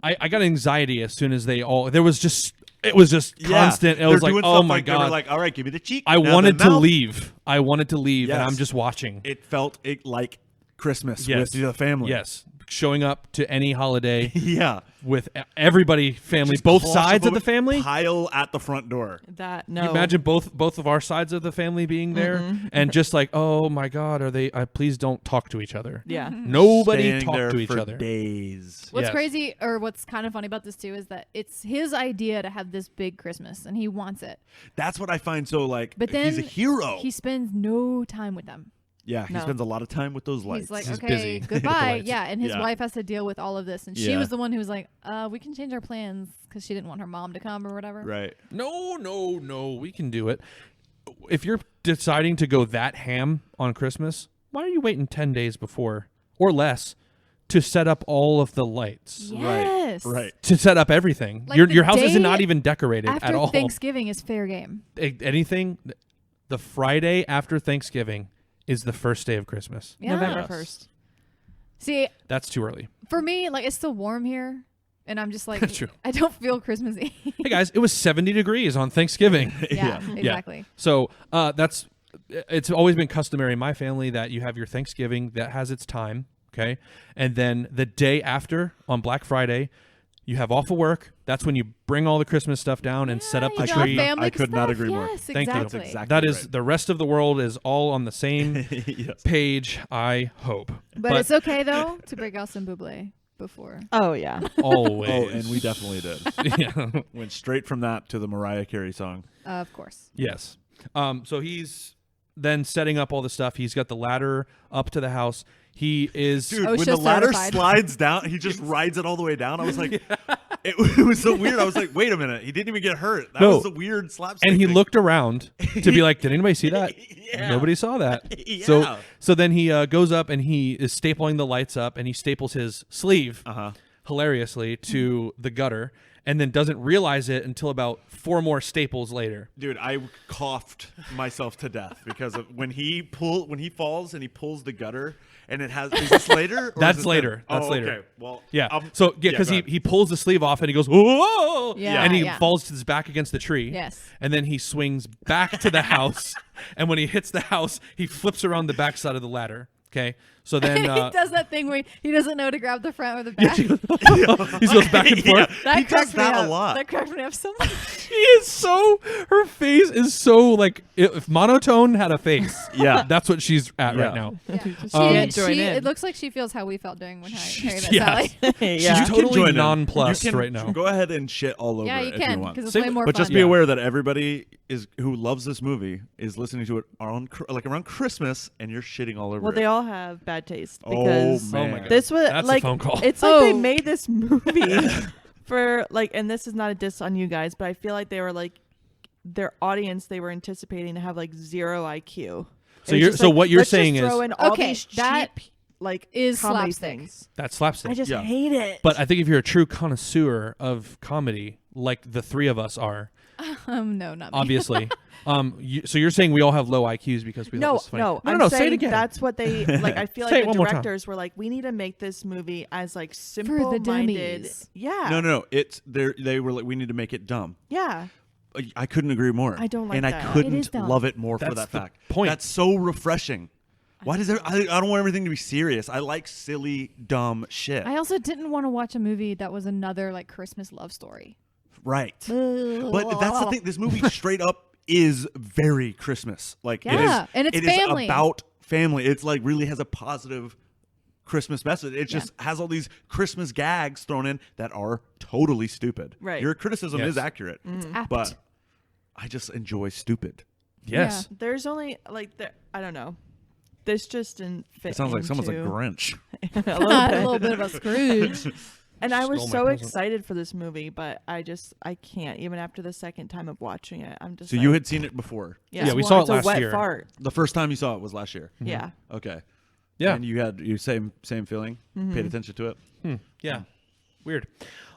I got anxiety as soon as they all. It was just constant. It They're was like, doing oh stuff my like, They were god. like, all right, give me the cheek. I now wanted the to mouth. leave. And Yes. I'm just watching. It felt like Christmas Yes. with the family. Yes, showing up to any holiday Yeah. with everybody, family, Just both sides of the claustrophobic family. Pile at the front door. that Can no. you imagine both of our sides of the family being there and just like, oh my god, are they? Please don't talk to each other. Yeah. Nobody Staying talk there to each for other. days. What's Yes. crazy, or what's kind of funny about this too, is that it's his idea to have this big Christmas, and he wants it. That's what I find so like. But then he's a hero. He spends no time with them. Yeah, he No. spends a lot of time with those lights. He's like, He's okay, busy with the goodbye. lights. Yeah, and his Yeah. wife has to deal with all of this, and she Yeah. was the one who was like, we can change our plans because she didn't want her mom to come or whatever. right. No, we can do it. If you're deciding to go that ham on Christmas, why are you waiting 10 days before or less to set up all of the lights? Yes. Right. To set up everything. Like your the your house is day not even decorated After at all. Thanksgiving is fair game. Anything, the Friday after Thanksgiving is the first day of Christmas. Yeah. November Yes. 1st. See, That's too early. for me, like it's still warm here, and I'm just like, That's true. I don't feel Christmassy. Hey guys, it was 70 degrees on Thanksgiving. yeah, exactly. So it's always been customary in my family that you have your Thanksgiving that has its time, okay? And then the day after, on Black Friday, you have off of work. That's when you bring all the Christmas stuff down and set up the tree. I could not agree more. Yes, Thank you. exactly. That's exactly That is right. the rest of the world is all on the same Yes. page, I hope. But it's okay though to break out some buble before. Oh yeah. Always. Oh, and we definitely did. Yeah. Went straight from that to the Mariah Carey song. Of course. Yes. So he's then setting up all the stuff. He's got the ladder up to the house. He is Dude, OSHA when the ladder certified. slides down, he just rides it all the way down. I was like, it was so weird. I was like, wait a minute. He didn't even get hurt. That No. was a weird slapstick and he thing. looked around to be like, did anybody see that? Yeah. Nobody saw that. Yeah. So then he goes up and he is stapling the lights up and he staples his sleeve hilariously to the gutter and then doesn't realize it until about 4 more staples later. Dude, I coughed myself to death because of when he falls and he pulls the gutter and it has. Is this later? Or That's is this later. then? That's Oh, later. Okay. Well, Yeah. So because go ahead. he pulls the sleeve off and he goes, whoa, Yeah, and he yeah. falls to his back against the tree. Yes. And then he swings back to the house, and when he hits the house, he flips around the backside of the ladder. Okay. So then he does that thing where he doesn't know to grab the front or the back. he goes back and forth. That He cracked does me that a up. lot. That cracked me up so much. She is so, her face is so like, if Monotone had a face, Yeah. that's what she's at Yeah. right now. Can't join in. It looks like she feels how we felt during when Harry met Yeah. Sally. Yeah. She's totally join in. nonplussed You can right now. Go ahead and shit all over Yeah, it you if can you want. because it's Same- way more But fun. just be aware that everybody who loves this movie is listening to it around Christmas, and you're shitting all over Well, it. they all have bad taste Oh, because man. Oh my God. this was That's a like phone call. it's like they Oh. made this movie for like, and this is not a diss on you guys, but I feel like they were like their audience they were anticipating to have like 0 IQ. So you're- so what you're let's just saying is- throw in all Okay, these that cheap, like is comedy slapstick. things. That's slapstick. I just Yeah. hate it. But I think if you're a true connoisseur of comedy, like the 3 of us are, no, not me. obviously. So you're saying we all have low IQs because we thought no, this was funny. no, no, I'm no, saying say it again. that's what they like. I feel Say like it the one more time. directors were like, we need to make this movie as like For the simple-minded. dummies. Yeah, No. They were like, we need to make it dumb. yeah. I couldn't agree more. I don't like and that. I It is couldn't dumb. love it more for That's that the fact. point. That's so refreshing. Why does there? I don't want everything to be serious. I like silly, dumb shit. I also didn't want to watch a movie that was another like Christmas love story. Right. But that's the thing. This movie straight up is very Christmas. Like Yeah, it is, and it's it is family. about family. It's like really has a positive Christmas message. It just has all these Christmas gags thrown in that are totally stupid. Right. Your criticism Yes. is accurate, Apt. but I just enjoy stupid. Yes. There's only like I don't know. This just didn't fit. It sounds like someone's a into- Grinch. a a little bit of a Scrooge. And I was Stole my so present. excited for this movie, but I can't. Even after the second time of watching it, I'm just. So like, you had seen it before. Yeah, we saw it it's a last wet year. Fart. The first time you saw it was last year. Yeah. Okay. Yeah. And you had you same feeling. Paid attention to it. Yeah. Weird.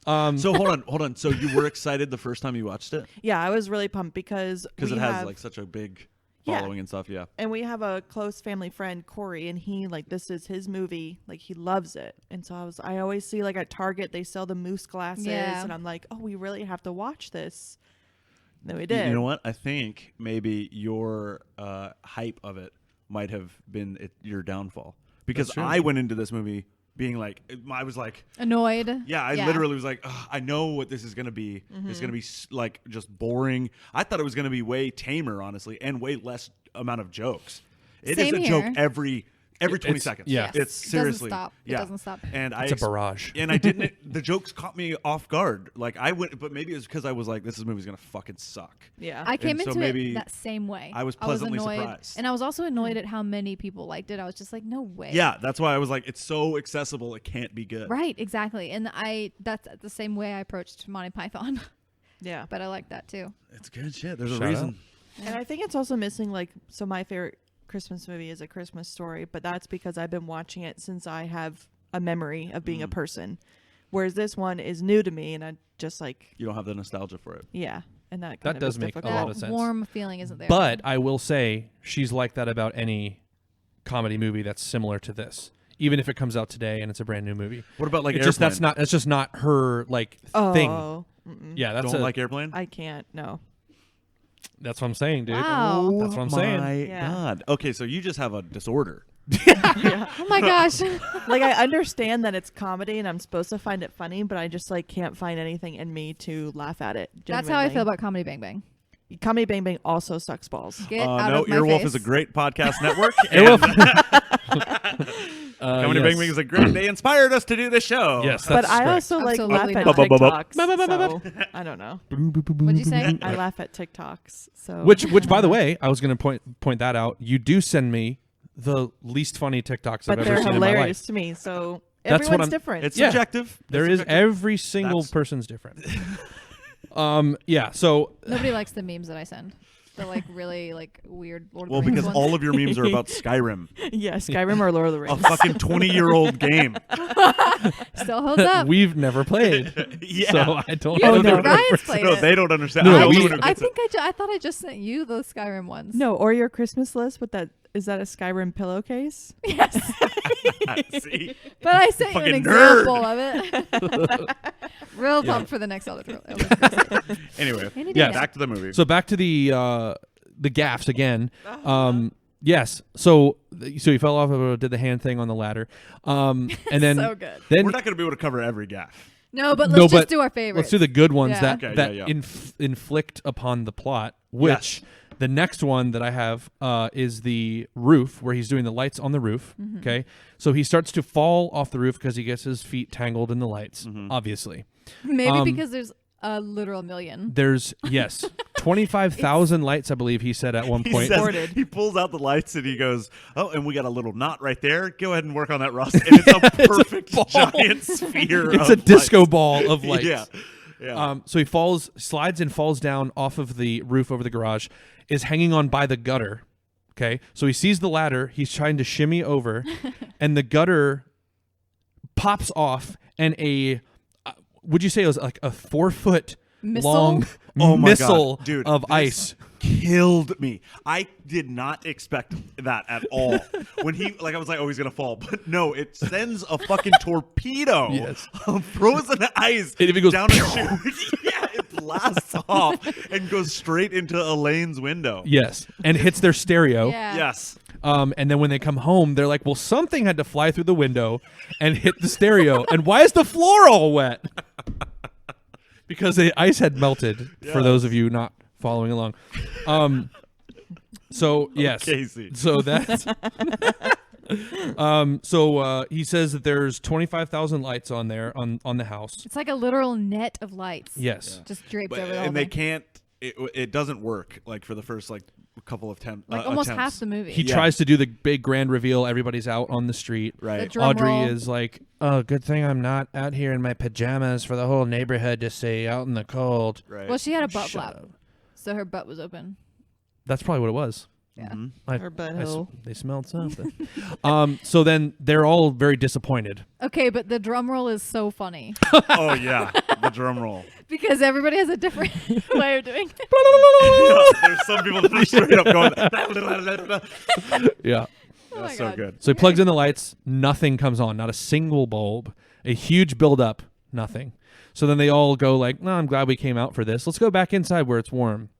So hold on. So you were excited the first time you watched it Yeah, I was really pumped because because we it has have, like such a big Yeah. following and stuff. Yeah. and we have a close family friend, Corey, and he like this is his movie. Like he loves it, and so I always see like at Target they sell the moose glasses, Yeah. and I'm like, oh, we really have to watch this. And then we You did. know what? I think maybe your hype of it might have been your downfall because That's true. I went into this movie being like, I was like, Annoyed. yeah, I literally was like, ugh, I know what this is going to be. It's going to be like just boring. I thought it was going to be way tamer, honestly, and way less amount of jokes. It is Same a here. joke every 20 seconds. yeah. Yes. It's It doesn't seriously. stop. It Yeah. doesn't stop. And It's a barrage. And I didn't. The jokes caught me off guard. Like I went, but maybe it was because I was like, this movie's going to fucking suck. Yeah. I came And so into maybe it that same way. I was pleasantly annoyed, surprised. and I was also annoyed at how many people liked it. I was just like, no way. Yeah, that's why I was like, it's so accessible, it can't be good. Right. Exactly. And that's the same way I approached Monty Python. Yeah. But I like that too. It's good shit. There's Shout a reason. And I think it's also missing like so my favorite Christmas movie is A Christmas Story, but that's because I've been watching it since I have a memory of being a person. Whereas this one is new to me and I just like You don't have the nostalgia for it. yeah. And that That kind does of is make a difficult. lot That of sense. warm feeling isn't there. But I will say she's like that about any comedy movie that's similar to this. Even if it comes out today and it's a brand new movie. What about like It's Airplane? just that's just not her like thing. Oh, Yeah, that's Don't a, like Airplane? I can't. No. that's what I'm saying, dude. Wow. That's what I'm saying. My Yeah. God. Okay, so you just have a disorder. Oh my gosh. Like, I understand that it's comedy and I'm supposed to find it funny, but I just like can't find anything in me to laugh at it. That's how I genuinely. feel about Comedy Bang Bang. Comedy Bang Bang also sucks balls. Get out No, of my Earwolf face. is a great podcast network. Comedy yes. Bang Bang is a great. They inspired us to do this show. Yes, But that's I correct. also like laugh Absolutely at not. TikToks. So I don't know. What'd you say? I laugh at TikToks. So Which, by the way, I was going to point that out. You do send me the least funny TikToks but I've they're ever seen in my hilarious life. to me. So That's what everyone's I'm- different. It's Yeah. subjective. There It's is subjective. every single That's- person's different. Yeah. So Nobody likes the memes that I send. The like really like weird Lord of Well, the Rings because ones. all of your memes are about Skyrim, yeah, Skyrim or Lord of the a Rings. fucking 20-year-old game. Still holds up. we've never played. Yeah. So I don't You know. no. the Ryan's reference. played No, it. they don't understand. No, I'm the we- only one who I gets it. think I thought I just sent you those Skyrim ones. No, or your Christmas list with that. Is that a Skyrim pillowcase? Yes. See? But I sent you an Fucking example nerd. of it. Real pumped for the next Elder Scrolls. Anyway, Any day Yes. now. back to the movie. So back to the gaffes again. Yes. So he fell off, did the hand thing on the ladder, and then So good. then We're not going to be able to cover every gaff. No, but let's just do our favorites. Let's do the good ones Yeah. that Okay, that yeah. inflict upon the plot. Which Yes. the next one that I have is the roof, where he's doing the lights on the roof. Mm-hmm. Okay, so he starts to fall off the roof because he gets his feet tangled in the lights. Mm-hmm. Obviously, Maybe because there's a literal million. there's 25,000 lights, I believe he said at one He point. says- Recorded. he pulls out the lights and he goes, "Oh, and we got a little knot right there. Go ahead and work on that, Russ." And it's a perfect ball. giant sphere. It's of a disco lights. ball of lights. Yeah. Yeah. So he slides and falls down off of the roof over the garage, is hanging on by the gutter. Okay. So he sees the ladder. He's trying to shimmy over, and the gutter pops off, and would you say it was like a 4-foot Missile? long Oh my missile God. Dude, of this ice? Killed me. I did not expect that at all. When I was like, oh, he's gonna fall, but no, it sends a fucking torpedo Yes. of frozen ice It even goes down a chute. Yeah, it blasts off and goes straight into Elaine's window. Yes, and hits their stereo. Yeah. Yes. And then when they come home, they're like, well, something had to fly through the window and hit the stereo. And why is the floor all wet? Because the ice had melted, for those of you not following along. So, yes. Casey. So that's... So he says that there's 25,000 lights on there, on the house. It's like a literal net of lights. Yes. Just draped But, over the whole and they thing. can't. It doesn't work like for the first couple of Like almost attempts. half the movie. He Yeah. tries to do the big grand reveal. Everybody's out on the street. The Right. drum Audrey roll. is like, oh, good thing I'm not out here in my pajamas for the whole neighborhood to see out in the cold. Right. Well, she had a butt Shut flap, up. so her butt was open. That's probably what it was. Yeah. Her butthole. They smelled something. So then they're all very disappointed. Okay, but the drum roll is so funny Oh yeah, the drum roll. because everybody has a different way of doing it. Yeah, there's some people that are straight up going. Yeah. Oh my That's so God. good. So he plugs in the lights. Nothing comes on. Not a single bulb. A huge buildup. Nothing. So then they all go like, no, I'm glad we came out for this. Let's go back inside where it's warm.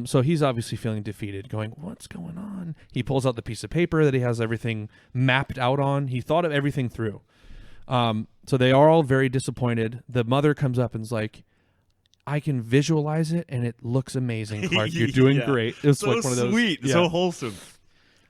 So he's obviously feeling defeated, going, what's going on? He pulls out the piece of paper that he has everything mapped out on. He thought of everything through. So they are all very disappointed. The mother comes up and is like, I can visualize it, and it looks amazing, Clark. You're doing Yeah. great. It's So like one of those. sweet, Yeah. so wholesome.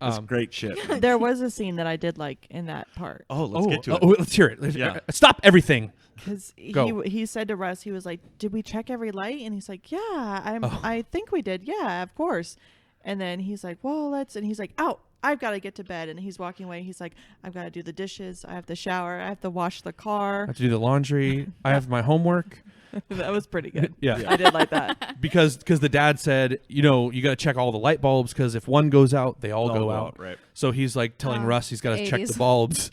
That's great shit. There was a scene that I did like in that part. Oh, let's get to it. Oh, let's hear it. Yeah. Stop everything. Because Go. he said to Russ, he was like, "Did we check every light?" And he's like, "Yeah, Oh. I think we did. Yeah, of course." And then he's like, "Well, let's." And he's like, "Oh, I've got to get to bed." And he's walking away. He's like, "I've got to do the dishes. I have to shower. I have to wash the I car." have to do the laundry. I have my homework. That was pretty good. Yeah. I did like that. Because the dad said, you got to check all the light bulbs because if one goes out, they all go out. Right. So he's like telling Ah, Russ he's got to check the 80s. bulbs.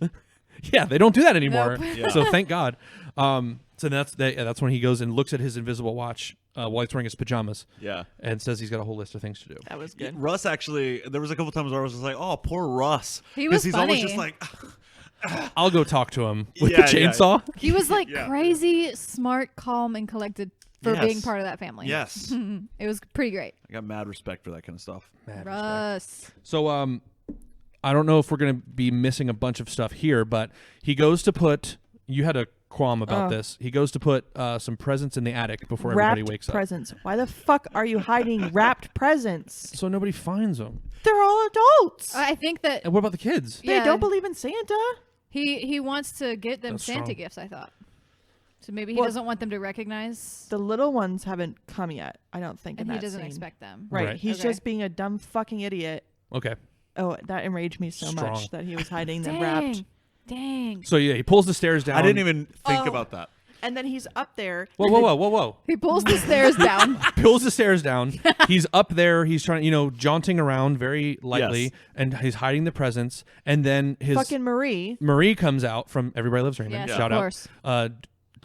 Yeah, they don't do that anymore. Nope. Yeah. So thank God. So that's when he goes and looks at his invisible watch while he's wearing his pajamas Yeah. and says he's got a whole list of things to do. That was good. Russ actually, there was a couple times where I was just like, oh, poor Russ. He was 'Cause he's always funny. just like, I'll go talk to him with Yeah, the yeah. chainsaw. He was like Yeah. crazy, smart, calm, and collected for Yes. being part of that family. yes. It was pretty great. I got mad respect for that kind of stuff. Mad respect. Russ. So I don't know if we're going to be missing a bunch of stuff here, but he goes to put. You had a qualm about this. He goes to put some presents in the attic before everybody wakes up. Presents. Why the fuck are you hiding wrapped presents? So nobody finds them. They're all adults. I think that And what about the kids? They don't believe in Santa. he wants to get them That's Santa strong. gifts, I thought. So maybe he doesn't want them to recognize. The little ones haven't come yet, I don't think. And in he that doesn't scene. expect them. Right. He's Okay. just being a dumb fucking idiot. Okay. Oh, that enraged me so Strong. much that he was hiding them wrapped. Dang. So yeah, he pulls the stairs down. I didn't even think about that. And then he's up there. Whoa. He pulls the stairs down. Pulls the stairs down. He's up there. He's trying, jaunting around very lightly, Yes. and he's hiding the presents. And then his Fucking Marie comes out from Everybody Loves Raymond. Yes, Shout of out. course.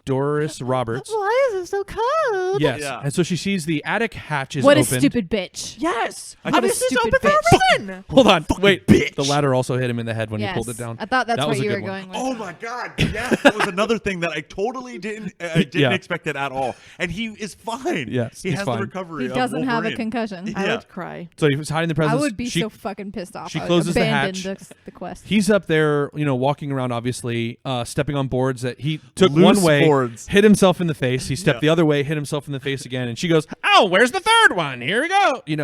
Doris Roberts. Why is it so cold? Yes. Yeah. And so she sees the attic hatch is What a opened. stupid bitch. Yes. What How a does this stupid open for a reason? Hold on. Wait. bitch. The ladder also hit him in the head when Yes. he pulled it down. I thought that's That what was a you were good one. going with. Oh my God! Yes, that was another thing that I totally didn't expect it at all. And he is fine. Yes, he he's has fine. the recovery. He of doesn't have a Wolverine. concussion. I Yeah. would cry. So he was hiding the I presents. would be She- so fucking pissed off. she I would closes the abandon hatch. the quest. He's up there, walking around, obviously, stepping on boards that he took Loose one way, boards. hit himself in the face. He stepped Yeah. the other way, hit himself in the face again, and she goes, "Oh, where's the third one? Here we go." Doing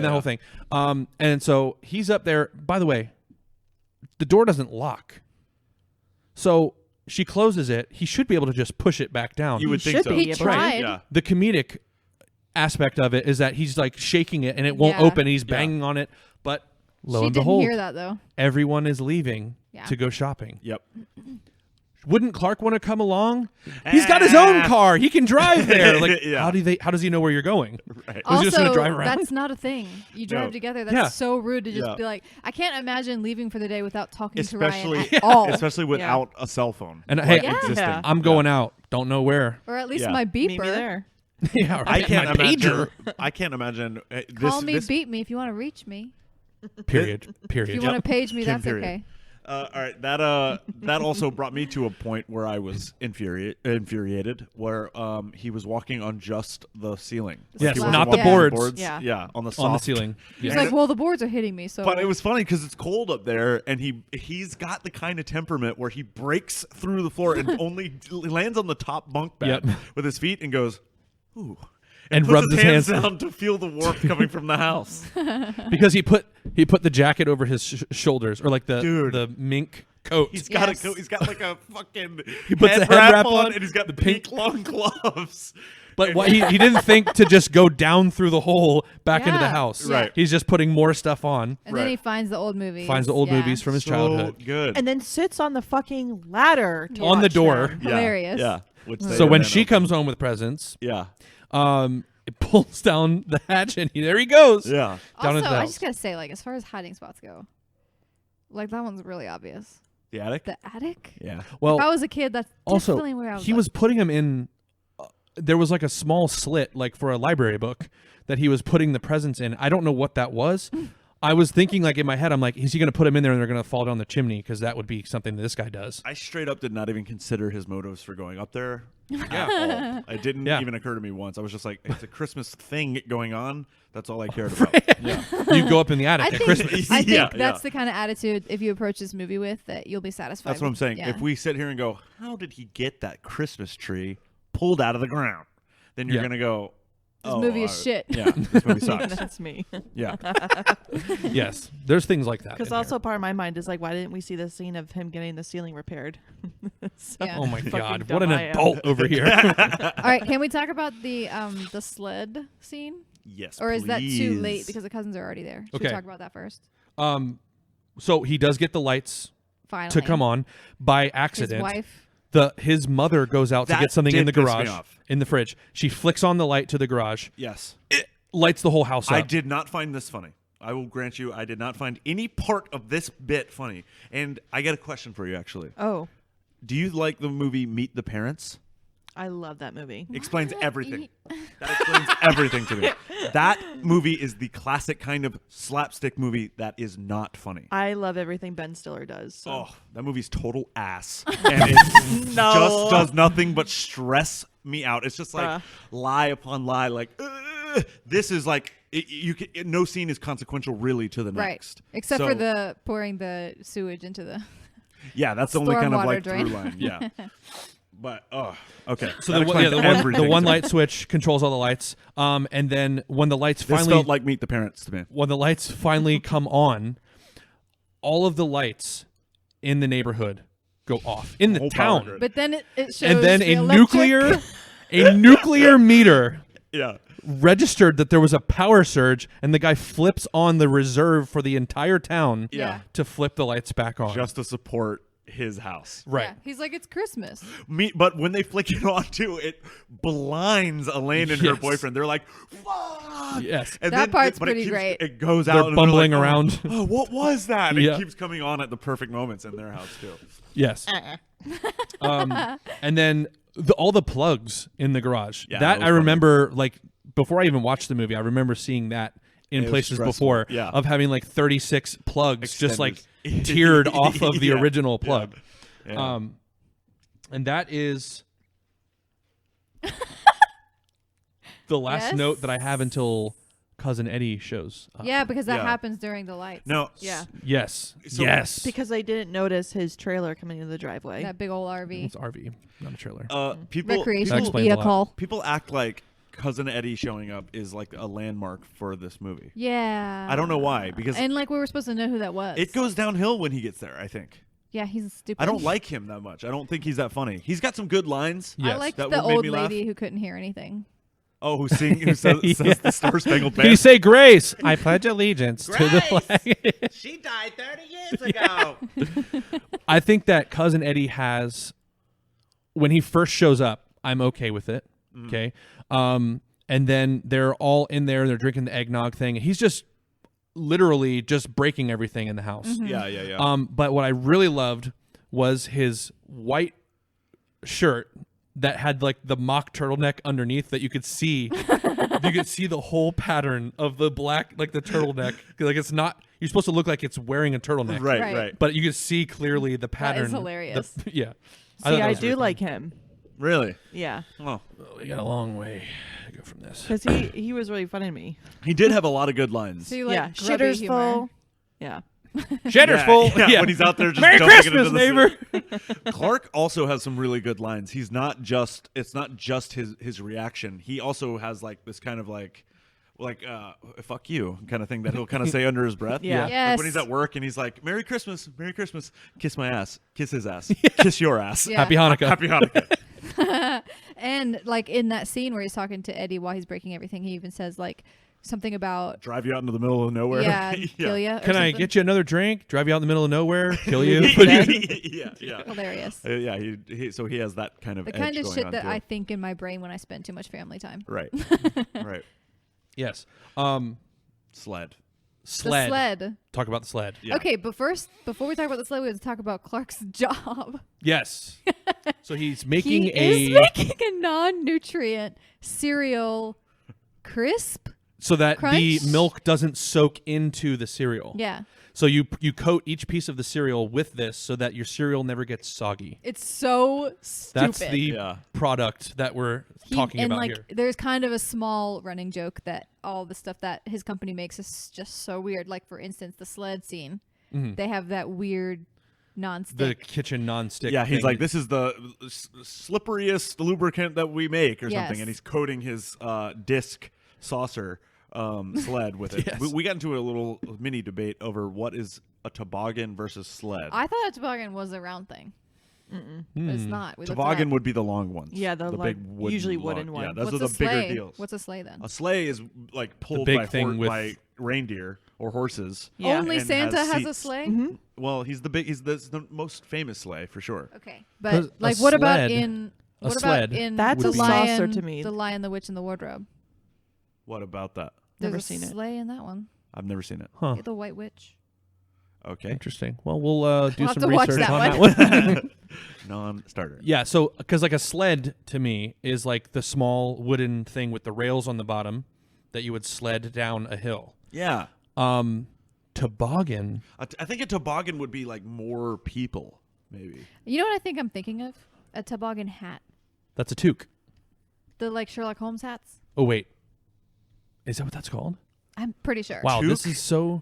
that whole thing. And so he's up there. By the way, the door doesn't lock, so she closes it. He should be able to just push it back down. You would think should so. be He able to. tried. Yeah. The comedic aspect of it is that he's like shaking it and it won't Yeah. open. He's banging on it, but lo She and didn't behold, hear that though. everyone is leaving Yeah. to go shopping. Yep. Wouldn't Clark want to come along? He's got his own car. He can drive there. Like, Yeah. how does he know where you're going? Right. Was he just gonna Also, drive around? that's not a thing. You drive No. together. That's Yeah. so rude to just Yeah. be like, I can't imagine leaving for the day without talking to Especially, Ryan at all. especially without a cell phone. And like, hey, Yeah. existing. Yeah. I'm going out. Don't know where. Or at least Yeah. my Meet me beeper. there. Yeah, I can't my imagine. pager. I can't imagine. Call me, this, beat me if you want to reach me. Period. If Period. you want to page me, Kim, that's period. okay. All right, that also brought me to a point where I was infuriated, where he was walking on just the ceiling. Yes, he wasn't not the walking on boards. Yeah. on the soft. On the ceiling. He's Yeah. like, well, the boards are hitting me, so. But it was funny because it's cold up there, and he's got the kind of temperament where he breaks through the floor and only lands on the top bunk bed Yep. with his feet and goes, ooh. And puts rubs his hands down to feel the warmth coming from the house. Because he put the jacket over his shoulders, or like Dude. the mink coat. He's got Yes. a coat. He's got like a fucking He puts head a head wrap on, and he's got the the pink pink- long gloves. But what, he didn't think to just go down through the hole back into the Yeah. house. Right. He's just putting more stuff on. And then Right. he finds the old movies. Finds the old Yeah. movies from his So childhood. good. And then sits on the fucking ladder to On the watch door. them. Yeah, Hilarious. Yeah. Which they So when then she open. comes home with presents, Yeah. it pulls down the hatch and there he goes. Yeah. Down Also, into the I house. just gotta say, like, as far as hiding spots go, like that one's really obvious. The attic? The attic. Yeah. Well, If I was a kid, that's also definitely where I was. he was putting him in. There was like a small slit, like for a library book, that he was putting the presents in. I don't know what that was. I was thinking, like in my head, I'm like, is he going to put him in there and they're going to fall down the chimney? Because that would be something that this guy does. I straight up did not even consider his motives for going up there at all. It didn't Yeah. even occur to me once. I was just like, it's a Christmas thing going on. That's all I cared about. Yeah. You go up in the attic I at think, Christmas. I think Yeah, that's yeah. the kind of attitude if you approach this movie with that you'll be satisfied. That's what I'm with. saying. Yeah. If we sit here and go, how did he get that Christmas tree pulled out of the ground? Then you're Yeah. going to go, This movie is shit. Yeah, this movie sucks. That's me. Yeah. Yes, there's things like that. Because in also there. part of my mind is like, why didn't we see the scene of him getting the ceiling repaired? So Yeah. Oh my fucking God, dumb what an I am. adult over here. All right, can we talk about the sled scene? Yes, Or is that too please. late because the cousins are already there? Should Okay. we talk about that first? So he does get the lights Finally. to come on by His accident. wife. His mother goes out to That get something in the did piss me garage, off. in the fridge. She flicks on the light to the garage. Yes. It lights the whole house up. I did not find this funny. I will grant you, I did not find any part of this bit funny. And I got a question for you, actually. Oh, Do you like the movie Meet the Parents? I love that movie. Explains everything. That explains everything to me. That movie is the classic kind of slapstick movie that is not funny. I love everything Ben Stiller does. So. Oh, that movie's total ass. And it just does nothing but stress me out. It's just like lie upon lie. Like, this is like no scene is consequential really to the Right. next. Except So- for the pouring the sewage into the. Yeah, that's the only kind of Stormwater like drain. through line. Yeah. But okay. So That the one explains light switch controls all the lights. And then when the lights This finally felt like Meet the Parents to me. when the lights finally come on, all of the lights in the neighborhood go off in the Whole power town. grid. But then it shows. And then the a electric- nuclear meter Yeah. registered that there was a power surge, and the guy flips on the reserve for the entire town Yeah. to flip the lights back on. Just to support his house. right. Yeah. He's like, it's Christmas. But when they flick it on too, it blinds Elaine and her Yes. boyfriend. They're like, "Fuck!" Yes. And That part's but it pretty keeps- great. It goes They're out. and bumbling like, "Oh, around." Oh, what was that? And Yeah. It keeps coming on at the perfect moments in their house too. Yes. And then all the plugs in the garage. Yeah, that that I was remember, like, before I even watched the movie, I remember seeing that in It was places stressful. before Yeah. of having like 36 plugs just like Extenders. tiered off of the Yeah. original plug. Yeah. And that is the last Yes? note that I have until Cousin Eddie shows up. Yeah, because that Yeah. happens during the lights. No. Yeah. Yes. So- yes. Because they didn't notice his trailer coming into the driveway. That big old RV. It's RV, not a trailer. People Recreational That explains a lot. vehicle. people act like Cousin Eddie showing up is like a landmark for this movie. Yeah. I don't know why, because And like we were supposed to know who that was. it goes downhill when he gets there, I think. Yeah, he's stupid. I don't like him that much. I don't think he's that funny. He's got some good lines. Yes. I liked That the one made old me laugh. lady who couldn't hear anything. Oh, who says Yeah. the Star Spangled Can you Banner? say grace? I pledge allegiance to the flag. She died 30 years ago. I think that Cousin Eddie has, when he first shows up, I'm okay with it. Okay. And then they're all in there, they're drinking the eggnog thing. And he's just literally just breaking everything in the house. Yeah. But what I really loved was his white shirt that had like the mock turtleneck underneath that you could see. You could see the whole pattern of the black, like the turtleneck. Like it's not, you're supposed to look like it's wearing a turtleneck. Right. But you could see clearly the pattern. hilarious. Yeah. See, thought that I was do really like him. Really? Yeah. Oh. cool. We got a long way to go from this. Because he was really funny to me. He did have a lot of good lines. So you like yeah. grubby Shitter's humor. full. Yeah. Shedder's full. Yeah, when he's out there just Merry dumping it Christmas, into the neighbor. Clark also has some really good lines. He's not just it's not just his reaction. He also has like this kind of like fuck you kind of thing that he'll kind of say under his breath. Yeah. Yes. Like when he's at work and he's like, Merry Christmas, kiss my ass, kiss his ass, kiss your ass. Yeah. Happy Hanukkah. Happy Hanukkah. And like in that scene where he's talking to Eddie while he's breaking everything, he even says like something about Drive you out into the middle of nowhere. yeah, kill ya. Can I get you another drink? Drive you out in the middle of nowhere? Kill you? yeah. Hilarious. Yeah, so he has that kind of The edge kind of going shit on that too. I think in my brain when I spend too much family time. Right. Right. Yes. Sled. Sled. The sled. Talk about the sled. Yeah. Okay, but first, before we talk about the sled, we have to talk about Clark's job. Yes. So he's making He is making a non-nutrient cereal crisp. so that the crunch? milk doesn't soak into the cereal. Yeah. So you coat each piece of the cereal with this so that your cereal never gets soggy. It's so stupid. That's the product that we're talking and about like, here. there's kind of a small running joke that all the stuff that his company makes is just so weird. Like, for instance, the sled scene. They have that weird non-stick. The kitchen non-stick. Yeah, he's thing. like, this is the slipperiest lubricant that we make or Yes. something. And he's coating his disc saucer sled with it. Yes. We got into a little mini debate over what is a toboggan versus sled. I thought a toboggan was a round thing. But it's not. We looked it Toboggan up. would be the long ones. Yeah, the like, big wooden usually long- wooden Yeah, one. those What's are a the bigger sleigh? deals. What's a sleigh then? A sleigh is like pulled big by, thing with- by reindeer or horses. Yeah. Only and Santa has a seats. sleigh? Well, he's the most famous sleigh for sure. Okay. 'Cause But a like what about sled- in a what sled about in That's the a saucer lion, to me. The Lion, the Witch, and the Wardrobe? What about that? There's Never a seen it. sleigh in that one. I've never seen it. Huh. The White Witch. Okay. Interesting. Well, we'll do We'll have some to watch research that on one. that one. Non-starter. Yeah, so because like a sled to me is like the small wooden thing with the rails on the bottom that you would sled down a hill. Yeah. Toboggan. I think a toboggan would be like more people, maybe. You know what I think I'm thinking of? A toboggan hat. That's a toque. The like Sherlock Holmes hats. Oh wait, is that what that's called? I'm pretty sure. Wow, Toque? this is so.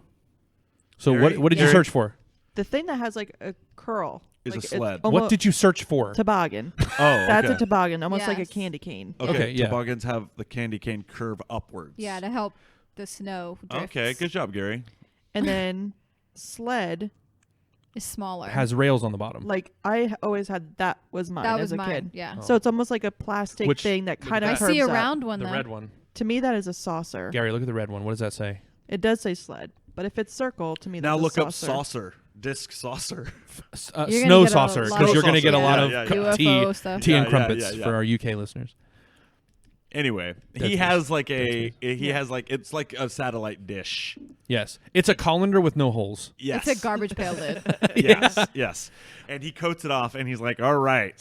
So Very- what did you very- search for? The thing that has like a curl Is a like, it's sled. almo- What did you search for? toboggan? Oh, That's okay. a toboggan, almost like a Yes. candy cane. Okay, yeah. Toboggans have the candy cane curve upwards. Yeah, to help the snow drift. Okay, good job, Gary. And then sled, Is smaller. Has rails on the bottom. like I always had that was mine that as was a mine. kid. Yeah. So it's almost like a plastic Which- thing that look kind at of that. I curves see a up. round one the though. red one. To me, that is a saucer. Gary, look at the red one. What does that say? It does say sled, but if it's circle, to me, that's Now a look saucer. up saucer. Disc saucer. You're gonna Snow get a saucer, lot because of- you're going to get a Yeah, lot yeah, of yeah. UFO stuff. tea and Yeah, crumpets yeah. for our UK listeners. Anyway, That's he me. has like That's it's like a satellite dish. Yes. It's a colander with no holes. Yes. It's a garbage pail lid. Yes, yes. And he coats it off, and he's like, "All right."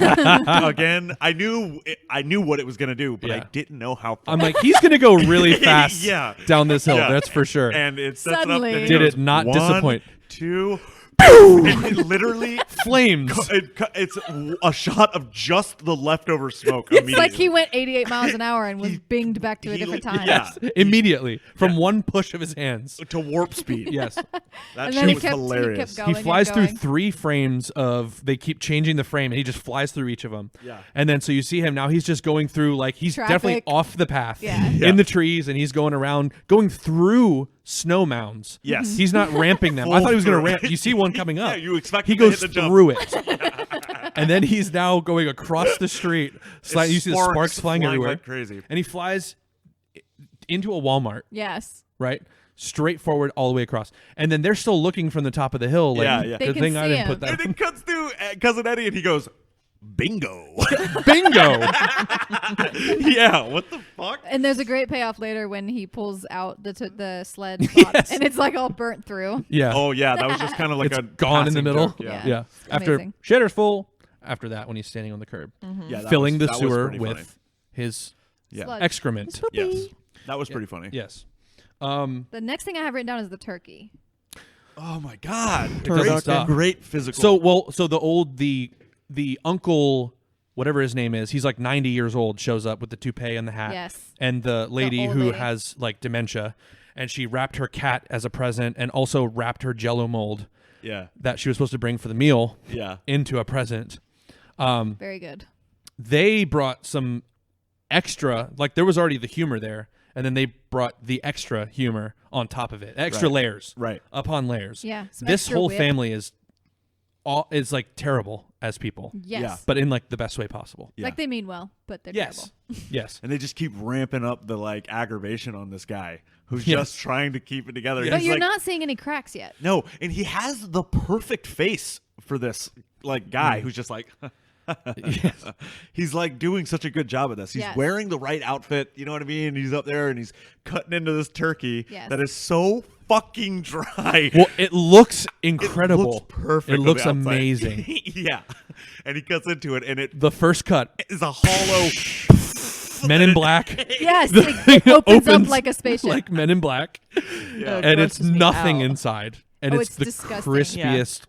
Again, I knew what it was gonna do, but I Yeah. didn't know how far. I'm like, he's going to go really fast Yeah. down this hill. Yeah. That's for sure. And it sets Suddenly. it up. And he Did goes, it not 1, disappoint? 2. And it literally Flames. it's a shot of just the leftover smoke. It's immediately. like he went 88 miles an hour and was binged back to a different time. Yeah, Immediately. From one push of his hands. to warp speed. Yes. That And shit then he was kept hilarious. going. He flies and through going. 3 frames of, they keep changing the frame, and he just flies through each of them. Yeah. And then so you see him now, he's just going through, like, he's definitely Traffic. off the path Yeah. Yeah. in the trees, and he's going around, going through snow mounds. Yes. He's not ramping them. I Full thought he was going to through. ramp. You see one coming up. Yeah, you expect he him to goes hit the jump. through it. And then he's now going across the street. You see the sparks flying everywhere. like crazy. And he flies into a Walmart, Yes. right? Straight forward all the way across. And then they're still looking from the top of the hill. Like, Yeah, yeah. They good can thing I see didn't put him. that. And it cuts to Cousin Eddie, and he goes, "Bingo!" Bingo. Yeah, what the fuck? And there's a great payoff later when he pulls out the sled bottom, Yes. and it's like all burnt through. Yeah. Oh yeah, that was just kind of like it's a gone in the passing middle. joke, Yeah. Yeah. It's After amazing. shitter's full. After that, when he's standing on the curb, Yeah, that filling was- the that was sewer pretty with funny. his Yeah. Sludge. excrement. Yes, that was pretty funny. Yes. The next thing I have written down is the turkey. Oh my god, doesn't great, stop. great physical. So the uncle, whatever his name is, he's like 90 years old, shows up with the toupee and the hat. Yes. And the lady old who lady. has like dementia, and she wrapped her cat as a present, and also wrapped her Jello mold yeah, that she was supposed to bring for the meal yeah, into a present. Very good. They brought some extra, like there was already the humor there, and then they brought the extra humor on top of it, extra Right. layers, right. upon layers. Yeah, some This extra whole whip. family is like terrible as people, Yes. Yeah. but in like the best way possible. Yeah. Like they mean well, but they're Yes, yes. And they just keep ramping up the like aggravation on this guy who's Yes. just trying to keep it together. terrible. But He's you're like, not seeing any cracks yet. No, and he has the perfect face for this like guy who's just like Yes. he's like doing such a good job at this. He's Yes. wearing the right outfit, you know what I mean? He's up there and he's cutting into this turkey Yes. that is so fucking dry. Well, it looks incredible. It looks perfect. It on looks the outside. amazing. Yeah. And he cuts into it and it The first cut, is a hollow Men in Black. Yes, The it thing opens up like a spaceship. like Men in Black, Yeah. and it's grosses me nothing out. inside, and Oh, it's it's the disgusting. crispiest.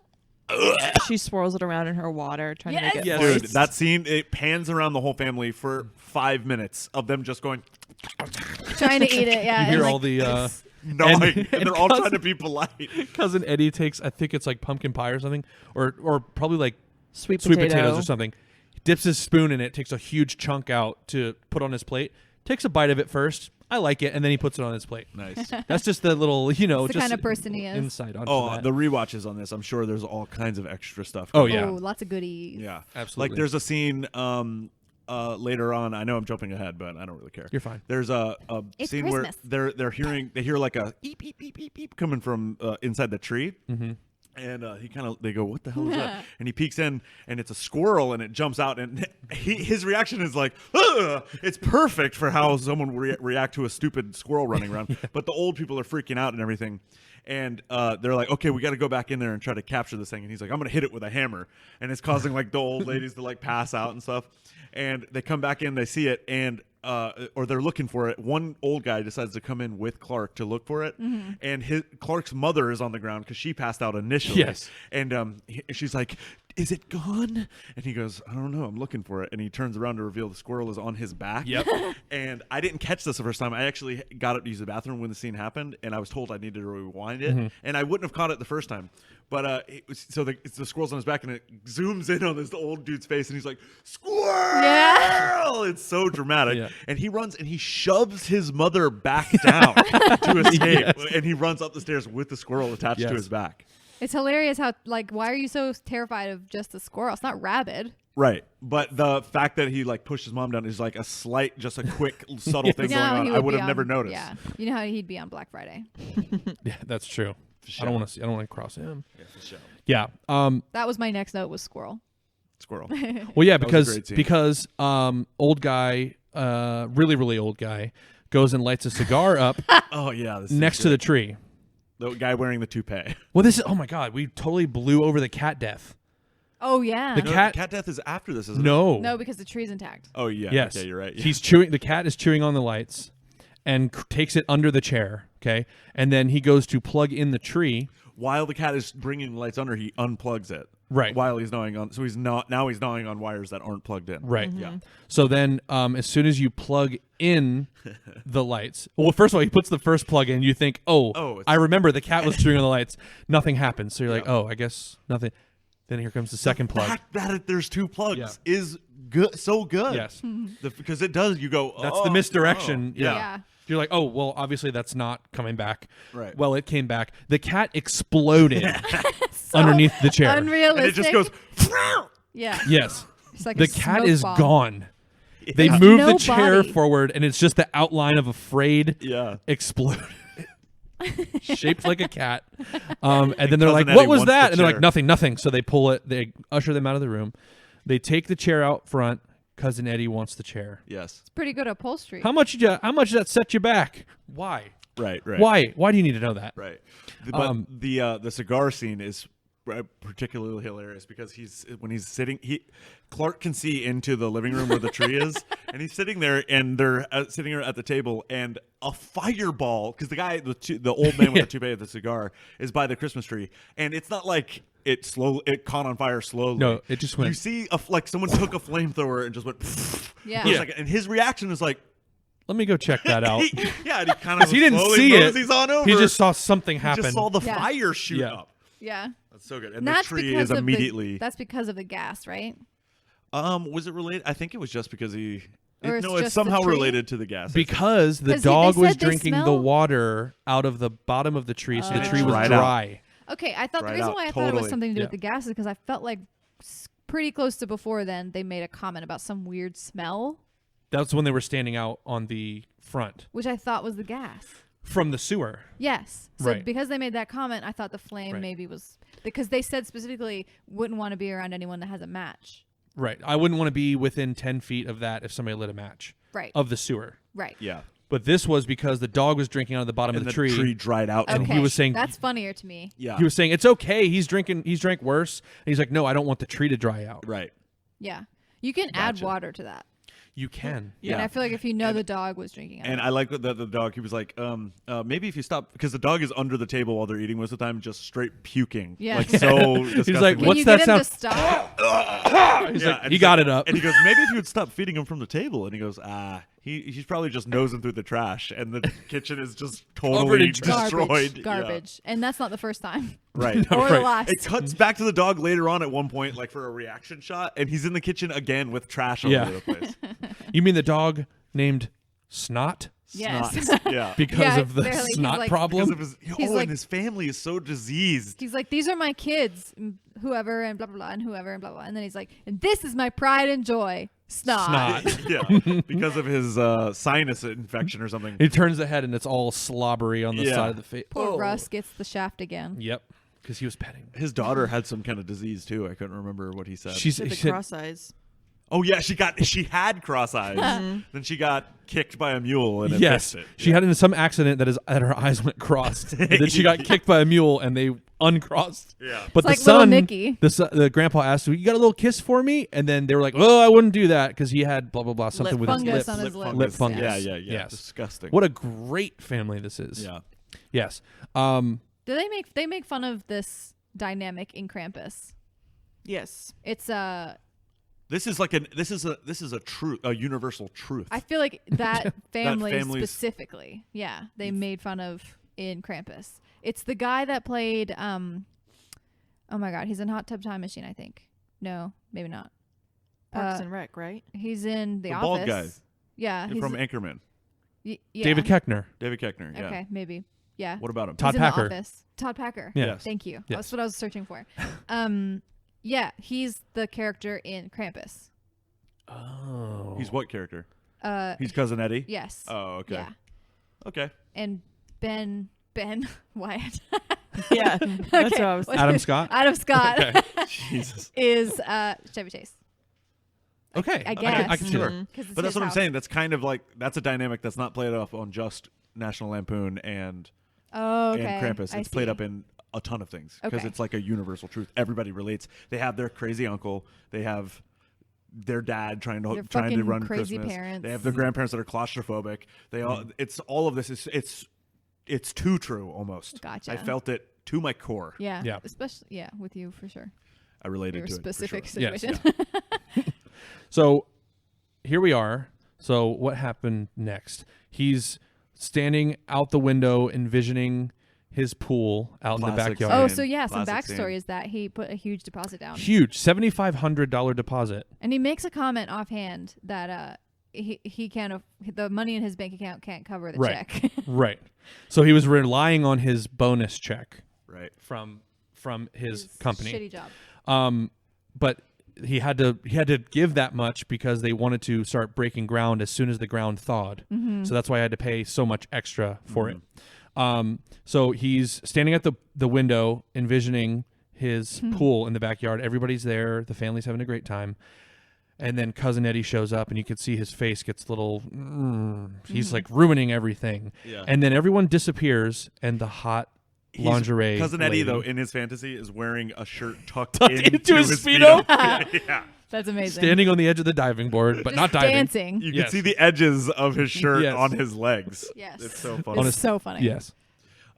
She swirls it around in her water, trying to make it Yes. Dude, moist. that scene, it pans around the whole family for 5 minutes of them just going, Trying to eat it. Yeah. You hear and, all the gnawing, and, and they're all cousin- trying to be polite. cousin Eddie takes, I think it's like pumpkin pie or something, or probably like sweet sweet potato. potatoes or something. He dips his spoon in it, takes a huge chunk out to put on his plate, takes a bite of it first. I like it, and then he puts it on his plate. Nice. That's just the little, It's the just kind of person he is. insight onto Oh, that. the rewatches on this, I'm sure there's all kinds of extra stuff. Oh, going yeah. Oh, lots of goodies. Yeah, Absolutely. Like there's a scene later on. I know I'm jumping ahead, but I don't really care. You're fine. There's a It's scene Christmas. where they hear like a beep beep beep beep beep coming from inside the tree. Mm-hmm. And they go, what the hell is that? And he peeks in, and it's a squirrel, and it jumps out, and his reaction is like, ugh! It's perfect for how someone would react to a stupid squirrel running around. But the old people are freaking out and everything. And they're like, okay, we got to go back in there and try to capture this thing. And he's like, I'm going to hit it with a hammer. And it's causing like the old ladies to like pass out and stuff. And they come back in, they see it, and or they're looking for it. One old guy decides to come in with Clark to look for it, and Clark's mother is on the ground because she passed out initially. Yes. And she's like, is it gone? And he goes, I don't know, I'm looking for it. And he turns around to reveal the squirrel is on his back. Yep. And I didn't catch this the first time. I actually got up to use the bathroom when the scene happened, and I was told I needed to rewind it. And I wouldn't have caught it the first time. But it's the squirrel's on his back, and it zooms in on this old dude's face, and he's like, squirrel! Yeah. It's so dramatic. Yeah. And he runs, and he shoves his mother back down to escape. Yes. And he runs up the stairs with the squirrel attached to his back. It's hilarious how, like, why are you so terrified of just a squirrel? It's not rabid. Right. But the fact that he like pushed his mom down is like just a quick, subtle thing You know how going he on. I would would be have never noticed. Yeah. You know how he'd be on Black Friday. Yeah, that's true. Sure. I don't want to see. I don't want to cross him. Yeah, for sure. Yeah. That was my next note was squirrel. Squirrel. Well, yeah, That was a great scene. because old guy, really really old guy, goes and lights a cigar up Oh yeah. This is next to good. the tree. The guy wearing the toupee. Well, this is oh my god, we totally blew over the cat death. Oh, yeah. The cat- cat death is after this, isn't it? No, because the tree's intact. Oh yeah. Yes. Okay, you're right. Yeah. He's chewing. The cat is chewing on the lights, and takes it under the chair. Okay, and then he goes to plug in the tree. While the cat is bringing the lights under, he unplugs it. Right. While he's gnawing on, so he's gnawing on wires that aren't plugged in. Right. Yeah. So then, as soon as you plug in the lights, well, first of all, he puts the first plug in. You think, it's- I remember the cat was chewing on the lights. Nothing happens. So you're like, I guess nothing. Then here comes the second The plug. fact that there's two plugs Yeah. is good, so good. Yes. Because it does. You go. That's the misdirection. Yeah. Yeah. You're like, oh, well, obviously that's not coming back. Right. Well, it came back. The cat exploded underneath the chair. Unrealistic. And it just goes. Yeah. Yes. It's like The a cat smoke is bomb. gone. They There's move no the chair body. forward, and it's just the outline of a frayed Yeah. exploded. Shaped like a cat. And then they're like, Cousin what Eddie was wants that? the And they're like, chair. nothing. So they pull it. They usher them out of the room. They take the chair out front. Cousin Eddie wants the chair. Yes. It's pretty good upholstery. How much did that set you back? Why? Right. Right. Why? Why do you need to know that? Right. But the cigar scene is particularly hilarious because when he's sitting, Clark can see into the living room where the tree is, and he's sitting there, and they're sitting there at the table, and a fireball, because the guy, the old man with the toupee of the cigar, is by the Christmas tree, and it's not like it caught on fire slowly. No, it just went. You see, like someone took a flamethrower and just went. Yeah. For a second, and his reaction is like. Let me go check that out. Yeah, and he kind of He didn't slowly see it. moseys on over. He just saw something He happen. just saw the Yeah. fire shoot Yeah. up. Yeah. That's so good. And And the that's tree because is of immediately. that's because of the gas, right? Was it related? I think it was just because he. Or it's No, it's just the somehow tree? related to the gas. I think. because the 'Cause dog they was said they drinking the smell- water out of the bottom of the tree, so the Oh. tree was Dried out. dry. Okay, I thought the Dried reason out, why I thought it was totally. something to do Yeah. with the gas is because I felt like pretty close to before then they made a comment about some weird smell, That's when they were standing out on the front which I thought was the gas. from the sewer. Yes. So Right. because they made that comment, I thought the flame Right. maybe was because they said specifically wouldn't want to be around anyone that has a match. Right. I wouldn't want to be within 10 feet of that if somebody lit a match Right. of the sewer. Right. Yeah. But this was because the dog was drinking out of the bottom And of the the tree dried out. And Okay. he was saying that's funnier to me. Yeah. he was saying it's okay. He's drank worse. And he's like, no, I don't want the tree to dry out. Right. Yeah. You can add Gotcha. water to that. You can. Yeah. And I feel like if you know the dog was drinking out And of I like that the dog, he was like, maybe if you stop, because the dog is under the table while they're eating most of the time, just straight puking. Yeah. Like so disgusting. like, Can what's you that get him sound? to stop? He's Yeah, like, and he he's got like- it up. And he goes, maybe if you would stop feeding him from the table. And he goes, he's probably just nosing through the trash, and the kitchen is just totally in trash. destroyed. Yeah. Garbage. And that's not the first time. Right. Or the Right. last. It cuts back to the dog later on at one point, like for a reaction shot, and he's in the kitchen again with trash all Yeah. over the place. You mean the dog named Snot? Yes. Snot. Yeah. Because Yeah, of the clearly he's snot like- problem? Because of his, like- and his family is so diseased. He's like, these are my kids, whoever, and blah, blah, blah, and whoever, and blah, blah. And then he's like, and this is my pride and joy. Snot. Snot. Yeah, because of his sinus infection or something. He turns the head and it's all slobbery on the Yeah. side of the face. Poor Russ gets the shaft again. Yep. Because he was petting. His daughter had some kind of disease too. I couldn't remember what he said. She's With she the said- cross eyes. Oh yeah, she had cross eyes. Then she got kicked by a mule and it yes, fixed it. she had in some accident that her eyes went crossed. And then she got kicked by a mule and they uncrossed. Yeah. But It's the like little son, Nicky. the grandpa asked, "You got a little kiss for me?" And then they were like, "Oh, I wouldn't do that because he had blah blah blah something with fungus his on lip." his lips. Lip fungus. Yeah, yeah, yeah. Yes. Disgusting. What a great family this is. Yeah. Yes. Do they make fun of this dynamic in Krampus? Yes. It's This is a universal truth. I feel like that family family's- specifically. Yeah, they made fun of in Krampus. It's the guy that played oh my god, he's in Hot Tub Time Machine, I think. No, maybe not. Parks and Rec, right? He's in The The Office. bald guy. Yeah, he's from Anchorman. yeah. David Koechner. David Koechner. Yeah. Okay, maybe. Yeah. What about him? Todd He's in Packer. The Office. Todd Packer. Yeah. Yes. Thank you. Yes. That's what I was searching for. Yeah, he's the character in Krampus. Oh. He's what character? He's Cousin Eddie. Yes. Oh, okay. Yeah. Okay. And Ben Wyatt. Yeah. That's Okay, what I was what's Adam his- Scott? Adam Scott Jesus. is Chevy Chase. Okay. I guess. I can see that. 'Cause it's But that's his what I'm house. saying. That's kind of like that's a dynamic that's not played up on just National Lampoon and Oh, okay. and Krampus. I It's played see. up in a ton of things because Okay. it's like a universal truth. Everybody relates. They have their crazy uncle. They have their dad trying Their to fucking run crazy Christmas. parents. They have their grandparents that are claustrophobic. They all. It's all of this. It's too true almost. Gotcha. I felt it to my core. Yeah. Yeah. Especially with you for sure. I related Your to specific it. For sure. Yes. situation. So here we are. So what happened next? He's standing out the window envisioning his pool out in the Classic backyard. Oh, scene. so yeah, some Classic backstory scene. is that he put a huge deposit down. Huge $7,500 deposit. And he makes a comment offhand that he can't the money in his bank account can't cover the Right. check. Right. So he was relying on his bonus check Right. from his company. Shitty job. But he had to give that much because they wanted to start breaking ground as soon as the ground thawed. Mm-hmm. So that's why I had to pay so much extra for it. So he's standing at the window envisioning his pool in the backyard. Everybody's there. The family's having a great time. And then Cousin Eddie shows up, and you can see his face gets a little. He's like ruining everything. Yeah. And then everyone disappears, and the hot lingerie. Cousin Eddie, lady- though, in his fantasy, is wearing a shirt tucked into his Speedo? Yeah. That's amazing. standing on the edge of the diving board, but Just not diving. dancing. You Yes. can see the edges of his shirt Yes. on his legs. Yes. It's so It's funny. so funny. Yes.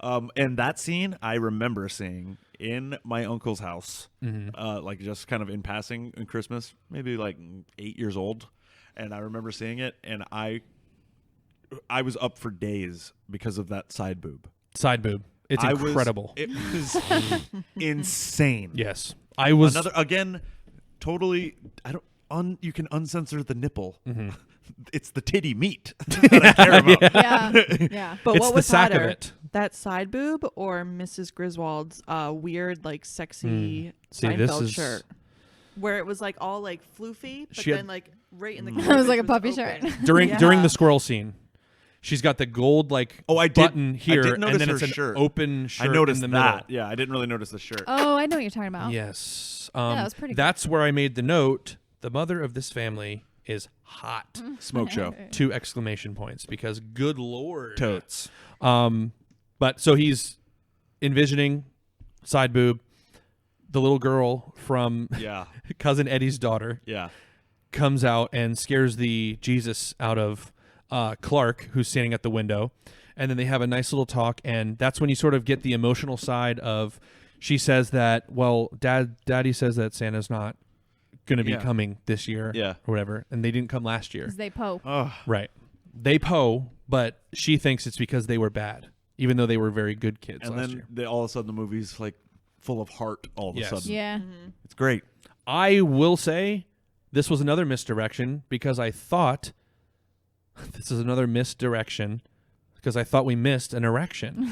And that scene I remember seeing in my uncle's house, Mm-hmm. like just kind of in passing in Christmas, maybe like 8 years old. And I remember seeing it, and I was up for days because of that side boob. Side boob. It's I was- incredible. It was insane. Yes. I was. Another again, totally. I don't. You can uncensor the nipple. Mm-hmm. It's the titty meat that I care about. Yeah. Yeah. But It's what the was sack of hotter, it. that side boob or Mrs. Griswold's weird, like, sexy See, this Seinfeld is- shirt? Where it was, like, all, like, floofy, but She had- then, like, right in the It was like a cleavage puppy open. shirt. during Yeah. the squirrel scene. She's got the gold like Oh, I did- button I here, did and notice then her it's an shirt. open I shirt noticed in the middle. that. Yeah, I didn't really notice the shirt. Oh, I know what you're talking about. Yes. that was pretty That's where I made the note. The mother of this family is hot. Smoke show. 2 exclamation points because good lord. Totes. But so he's envisioning side boob. The little girl from Yeah. Cousin Eddie's daughter Yeah. comes out and scares the Jesus out of Clark, who's standing at the window. And then they have a nice little talk, and that's when you sort of get the emotional side of, she says that, well, daddy says that Santa's not going to be Yeah. coming this year Yeah. or whatever, and they didn't come last year. 'Cause they po. Oh, Right. They but she thinks it's because they were bad, even though they were very good kids and last then year. all of a sudden the movie's like full of heart. All of Yes. a sudden, Yeah. it's great. I will say this was another misdirection because I thought this is another misdirection because I thought we missed an erection.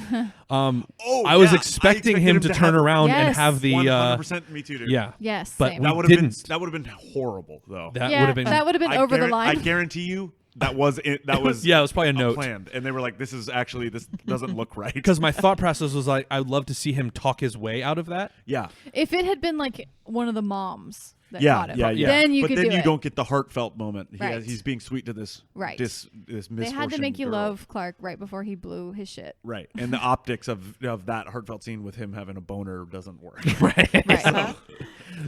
Oh, I was yeah, expecting expected him to turn around and Yes. have the 100% me too, dude. yeah. Yes. But same. we That would have been didn't. that would have been horrible though. That yeah, would have been that would have been over the line. I guarantee you that was it. That was yeah, it was probably a note. planned, and they were like, "This doesn't look right." Because my thought process was like, I would love to see him talk his way out of that. yeah, If it had been like one of the moms that yeah, caught him, yeah, yeah. then you but could then do you it. don't get the heartfelt moment. Right. He's being sweet to this Right. this They misfortune had to make you girl. love Clark right before he blew his shit. Right, and the optics of that heartfelt scene with him having a boner doesn't work. Right. Right.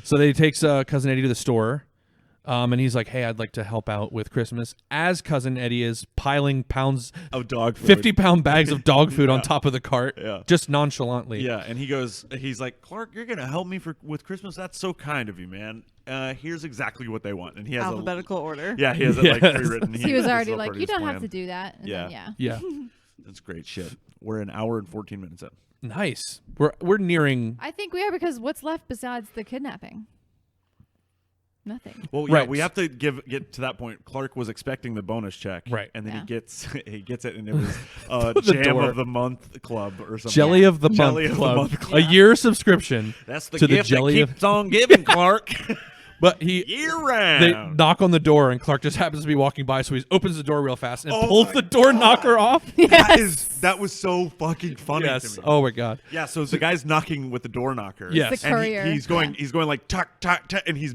So they takes Cousin Eddie to the store. And he's like, hey, I'd like to help out with Christmas. As Cousin Eddie is piling pounds of dog food. 50-pound bags of dog food on top of the cart, just nonchalantly. Yeah, and he's like, Clark, you're going to help me with Christmas? That's so kind of you, man. Here's exactly what they want. And he has alphabetical order. Yeah, he has it like pre-written. He was already like, you don't have to do that. And then, Yeah. That's great shit. We're an hour and 14 minutes in. Nice. We're nearing. I think we are, because what's left besides the kidnapping? Nothing. Well, yeah, we have to get to that point. Clark was expecting the bonus check, right? And then he gets it, and it was Jam of the Month Club or something. Jelly of the Month Club. A year subscription. That's the to gift the jelly that keeps on giving, Clark. But year round. They knock on the door, and Clark just happens to be walking by, so he opens the door real fast and pulls the door knocker off. That was so fucking funny. Yes. To me. Oh my god. Yeah. So the guy's knocking with the door knocker. Yes. The courier. And he's going like tuck tuck tuck, and he's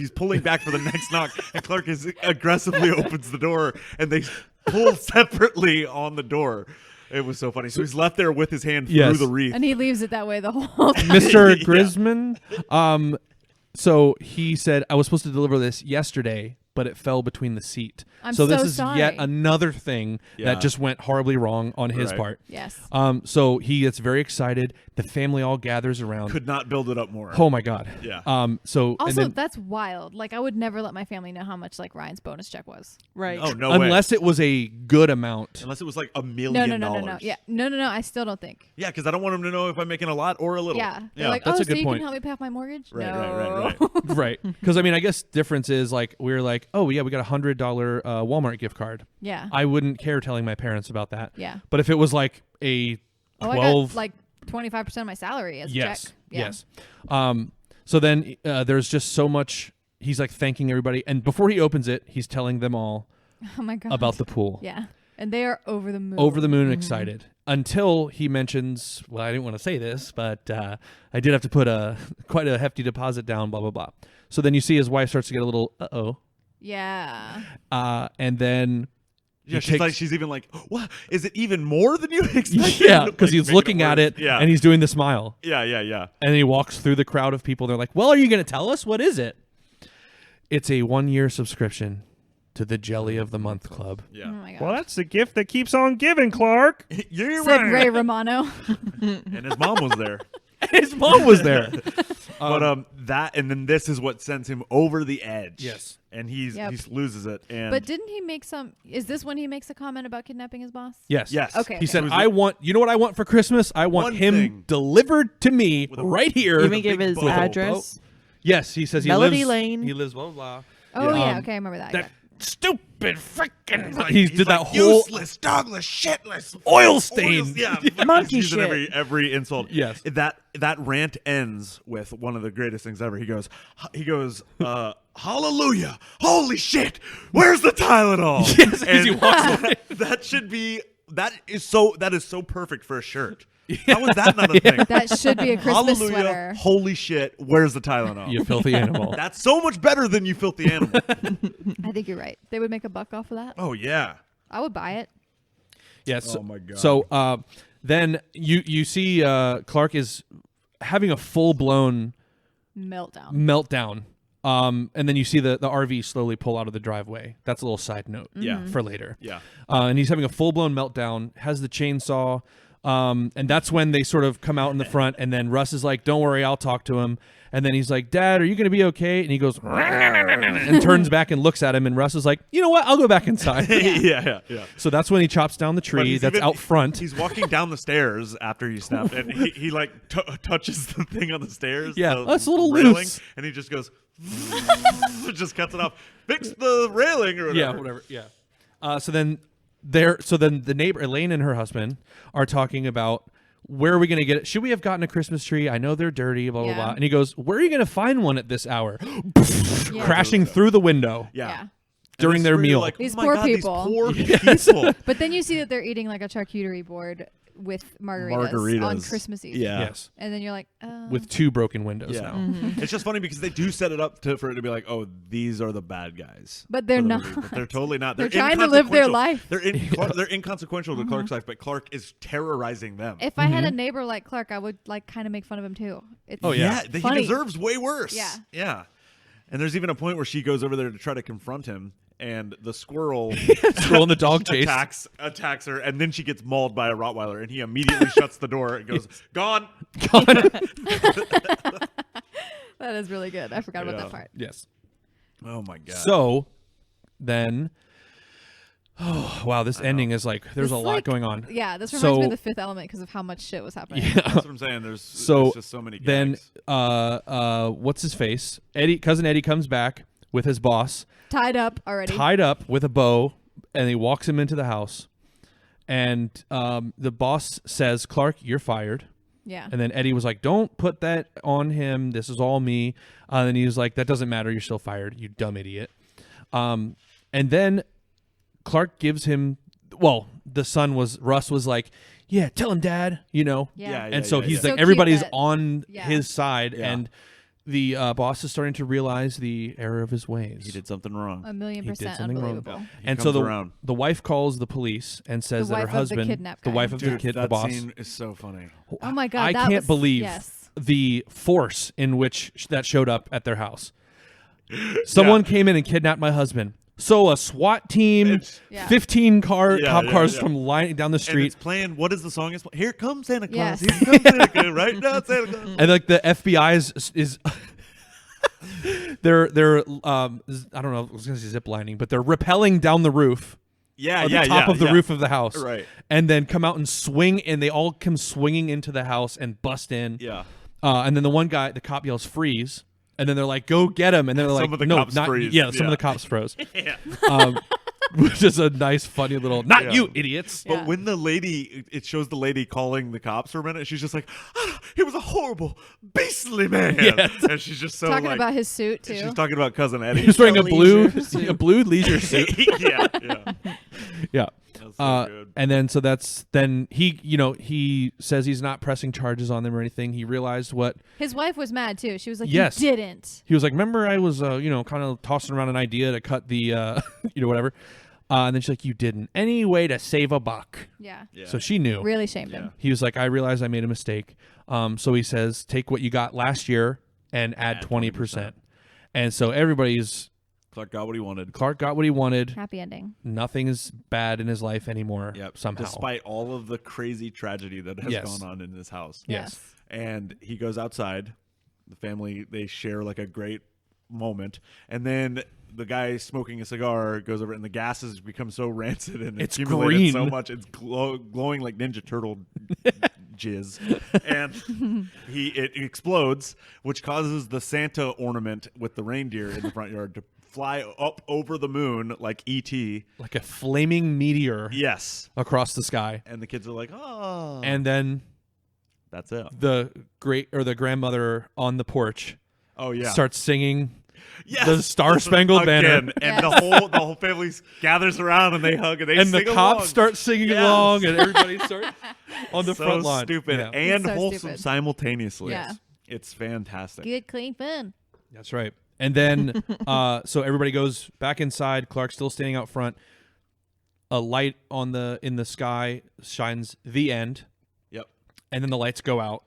pulling back for the next knock, and Clark aggressively opens the door, and they pull separately on the door. It was so funny. So he's left there with his hand through the wreath, and he leaves it that way the whole time. Mr. Grisman. So he said, I was supposed to deliver this yesterday, but it fell between the seat. So this is sorry. yet another thing that just went horribly wrong on his part. Yes. So he gets very excited. The family all gathers around. Could not build it up more. Oh my god. Yeah. So also, that's wild. Like, I would never let my family know how much like Ryan's bonus check was. Right. Oh no. Unless it was a good amount. Unless it was like $1 million. No. Yeah. No. I still don't think. Yeah, because I don't want him to know if I'm making a lot or a little. Yeah. They're like, that's oh, a good so point. you can help me pay off my mortgage? Right. Right. Because I mean, I guess difference is like we're like, oh yeah, we got $100 Walmart gift card. Yeah. I wouldn't care telling my parents about that. Yeah. But if it was like a 12, I got like 25% of my salary as a check. Yeah. Yes. So then there's just so much. He's like thanking everybody, and before he opens it, he's telling them all Oh my god. about the pool. Yeah. And they are over the moon. Over the moon and excited. Until he mentions, well, I didn't want to say this, but I did have to put quite a hefty deposit down, blah, blah, blah. So then you see his wife starts to get a little, uh-oh. Yeah. And then... Yeah, she's even like, what? Is it even more than you expected? Yeah, because like, he's looking at it, and he's doing the smile. Yeah. And then he walks through the crowd of people. They're like, well, are you going to tell us? What is it? It's a 1-year subscription to the Jelly of the Month Club. Yeah. Oh my god. Well, that's the gift that keeps on giving, Clark. You're Said right. Ray Romano. And his mom was there. His mom was there. But this is what sends him over the edge. Yes. And he loses it. And But didn't he make is this when he makes a comment about kidnapping his boss? Yes. Okay. He said, you know what I want for Christmas? I want him delivered to me right here. Even give his address. Yes, he says Melody Lane. He lives blah, blah, blah. Oh, yeah. Okay, I remember that. That stupid freaking... Like, he did that like, whole... useless, dogless, shitless, oil stain. Yeah, monkey using shit. Every insult. Yes. That rant ends with one of the greatest things ever. He goes, hallelujah, holy shit, where's the Tylenol? Yes, and he walks away. That is so perfect for a shirt. How is that not a thing? That should be a Christmas Hallelujah, sweater. holy shit, where's the Tylenol? You filthy animal. That's so much better than you filthy animal. I think you're right. They would make a buck off of that. Oh, yeah. I would buy it. Yes. Oh, my God. So then you see Clark is having a full-blown meltdown. And then you see the RV slowly pull out of the driveway. That's a little side note for later. Yeah. And he's having a full-blown meltdown, has the chainsaw, and that's when they sort of come out in the front, and then Russ is like, don't worry, I'll talk to him. And then he's like, Dad, are you going to be okay? And he goes, and turns back and looks at him, and Russ is like, you know what? I'll go back inside. Yeah. So that's when he chops down the tree that's out front. He's walking down the stairs after he snapped, and he like touches the thing on the stairs. Yeah, that's a little railing, loose. And he just goes, just cuts it off. Fix the railing or whatever. Yeah, whatever. Yeah. So then the neighbor, Elaine and her husband, are talking about, where are we going to get it? Should we have gotten a Christmas tree? I know they're dirty, blah, blah, blah. And he goes, where are you going to find one at this hour? Crashing through the window. Yeah. During their meal. Like, These oh poor God, people. These poor people. But then you see that they're eating like a charcuterie board with margaritas on Christmas Eve. Yeah. Yes. And then you're like, with 2 broken windows now. Mm-hmm. It's just funny because they do set it up for it to be like, oh, these are the bad guys. But they're not. But they're totally not. They're trying to live their life. They're inconsequential to Clark's life, but Clark is terrorizing them. If I had a neighbor like Clark, I would like kind of make fun of him too. It's he funny. deserves way worse. Yeah. Yeah. And there's even a point where she goes over there to try to confront him, and the squirrel Squirrel in the dog chase attacks her, and then she gets mauled by a Rottweiler, and he immediately shuts the door and goes, "Gone." That is really good. I forgot about that part. Yes. Oh my god. So then, oh wow, this ending is like there's This a is lot like- going on. Yeah, this reminds me So- of The Fifth Element because of how much shit was happening. Yeah. That's what I'm saying. There's just so many gags. Then what's his face? Cousin Eddie comes back with his boss, Tied up already. tied up with a bow, and he walks him into the house. And the boss says, "Clark, you're fired." Yeah. And then Eddie was like, "Don't put that on him. This is all me." And he was like, "That doesn't matter. You're still fired, you dumb idiot." And then Clark gives him, well, the son was, Russ was like, "Yeah, tell him, Dad," you know? Yeah. And so he's So like, cute everybody's that- on yeah. his side. Yeah. And the boss is starting to realize the error of his ways. He did something wrong. 1,000,000% something wrong. unbelievable. He And so comes around. the wife calls the police and says The that her wife of the husband, kidnapped the guy. wife of the Dude, kid, the that boss. scene is so funny. Oh my God. I that can't was, believe Yes. the force in which that showed up at their house. Someone came in and kidnapped my husband. So a SWAT team, Yeah. 15 cop Yeah, cars yeah. from lining down the And street. it's playing. What is the song? It's Here Comes Santa Claus. Yes. Here comes Santa Claus. Right now, Santa Claus. And like the FBI is they're I don't know, I was gonna say zip lining, but they're rappelling down the roof. Yeah, Or yeah, the top yeah, of the yeah. roof of the house. Right. And then come out and swing, and they all come swinging into the house and bust in. Yeah. And then the one guy, the cop yells, "Freeze!" And then they're like, "Go get him!" And then they're Some like, of the "No, cops not freeze. yeah." Some Yeah. of the cops froze. Yeah. Which is a nice, funny little. Not Yeah. you, idiots. But when the lady, it shows the lady calling the cops for a minute. She's just like, "He was a horrible, beastly man." Yes. And she's just so Talking like, about his suit, too. She's talking about cousin Eddie. He's wearing a blue, leisure suit. a blue leisure suit. yeah, yeah. Yeah. That's so good. And then then he says he's not pressing charges on them or anything. He realized what His wife was mad, too. She was like, Yes. You didn't. he was like. Remember, I was kind of tossing around an idea to cut the whatever. And then she's like, "You didn't. Any way to save a buck." Yeah. So she knew. Really shamed him. He was like, "I realized I made a mistake." So he says, "Take what you got last year and add 20%. And so everybody's Clark got what he wanted. Clark got what he wanted. Happy ending. Nothing is bad in his life anymore. Yep. Somehow. Despite all of the crazy tragedy that has Yes. gone on in this house. Yes. And he goes outside. The family, they share like a great moment. And then the guy smoking a cigar goes over, and the gas has become so rancid and It's accumulated green. so much. It's glowing like Ninja Turtle jizz. And it explodes, which causes the Santa ornament with the reindeer in the front yard to fly up over the moon like E.T. Like a flaming meteor Yes. across the sky. And the kids are like, "Oh." And then That's it. the grandmother on the porch Oh yeah. starts singing Yes. the Star Spangled Banner. Again. And the whole family gathers around and they hug and they And the sing cops along. start singing Yes. along, and everybody starts on the so front lawn. stupid Yeah. and So wholesome stupid. simultaneously. Yeah. It's fantastic. Good, clean fun. That's right. And then, so everybody goes back inside. Clark's still standing out front. A light in the sky shines the end, Yep. and then the lights go out.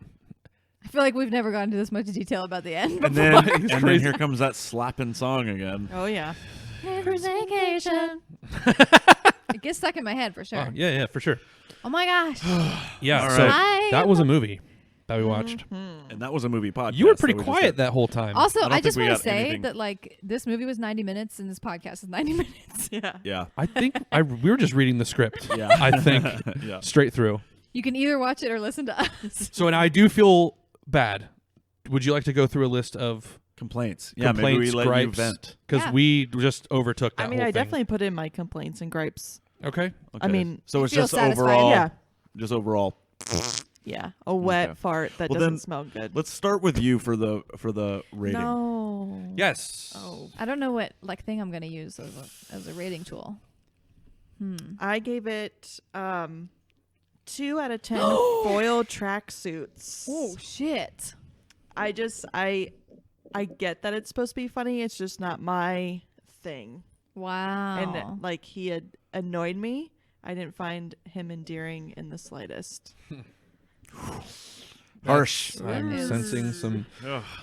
I feel like we've never gone into this much detail about the end. And then It's and then crazy. here comes that slapping song again. Oh yeah. Christmas vacation. It gets stuck in my head for sure. Oh, yeah, for sure. Oh my gosh. Yeah, All so right. that was a movie that we watched. And that was a movie podcast. You were pretty that we just quiet did. that whole time. Also, I don't I think just we want got to say anything- that like this movie was 90 minutes and this podcast is 90 minutes. Yeah. Yeah. I think we were just reading the script. Yeah. I think Yeah. straight through. You can either watch it or listen to us. So, and I do feel bad. Would you like to go through a list of Complaints. Yeah, maybe we complaints, let you gripes? vent. Because Yeah. we just overtook that I mean, whole I thing. definitely put in my complaints and gripes. Okay. I mean, so it's feel just satisfied. overall. Yeah. Just overall. Yeah. A wet Okay. fart that Well, doesn't then, smell good. Let's start with you for the rating. No. Yes. Oh. I don't know what like thing I'm gonna use as a rating tool. I gave it 2 out of 10 foil tracksuits. Oh shit. I get that it's supposed to be funny. It's just not my thing. Wow. And like he had annoyed me. I didn't find him endearing in the slightest. Harsh. I'm is- sensing some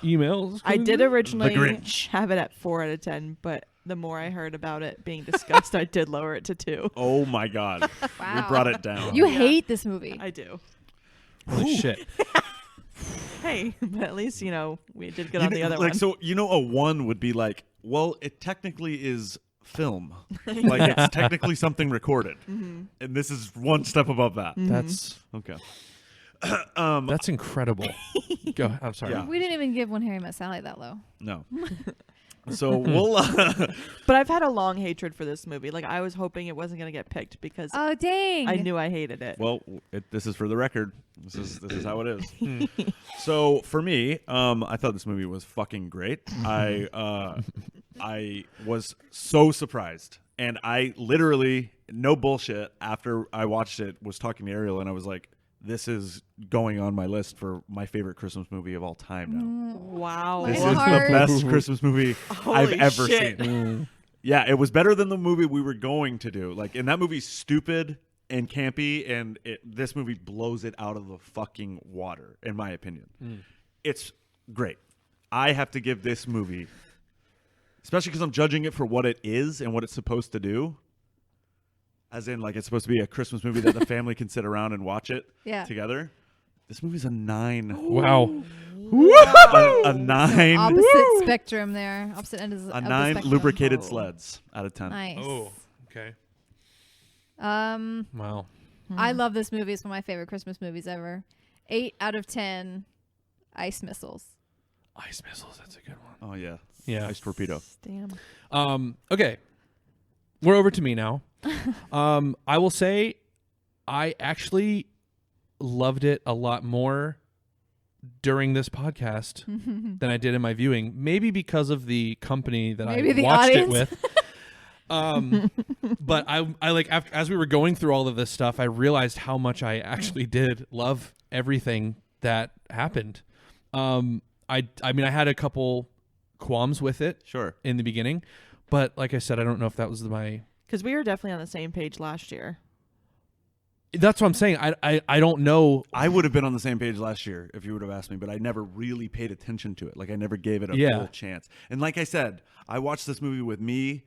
emails. I did The originally Grinch. have it at 4 out of 10, but the more I heard about it being discussed, I did lower it to 2. Oh my God. We Wow. brought it down. You hate this movie. I do. Holy shit. Hey, but at least, we did good You on the know, other like, one. So, a 1 would be like, well, it technically is film. Like, it's technically something recorded. And this is one step above that. That's Okay. that's incredible. Go. I'm sorry. Yeah. We didn't even give When Harry Met Sally that low. No. So we'll. But I've had a long hatred for this movie. Like, I was hoping it wasn't going to get picked because Oh, dang. I knew I hated it. Well, this is for the record. This is how it is. So for me, I thought this movie was fucking great. I was so surprised, and I literally, no bullshit, after I watched it, was talking to Ariel, and I was like, "This is going on my list for my favorite Christmas movie of all time now. Wow. This My is heart. the best Christmas movie I've Holy ever shit. seen." Yeah, it was better than the movie we were going to do. Like, and that movie's stupid and campy, and this movie blows it out of the fucking water, in my opinion. It's great. I have to give this movie, especially because I'm judging it for what it is and what it's supposed to do, as in, like, it's supposed to be a Christmas movie that the family can sit around and watch it together. This movie's a 9. Wow. A 9. Opposite spectrum there. Opposite end of the A 9 spectrum. lubricated sleds out of 10. Nice. Oh. Okay. Wow. I love this movie. It's one of my favorite Christmas movies ever. 8 out of 10 ice missiles. Ice missiles. That's a good one. Oh, yeah. Yeah. Ice torpedo. Damn. Okay. We're over to me now. I will say I actually loved it a lot more during this podcast than I did in my viewing. Maybe because of the company that Maybe I the watched audience. it with. But I like as we were going through all of this stuff, I realized how much I actually did love everything that happened. I mean, I had a couple qualms with it, Sure, in the beginning, but like I said, I don't know if that was my. Because we were definitely on the same page last year. That's what I'm saying. I don't know. I would have been on the same page last year if you would have asked me, but I never really paid attention to it. Like, I never gave it a full chance. And like I said, I watched this movie with me,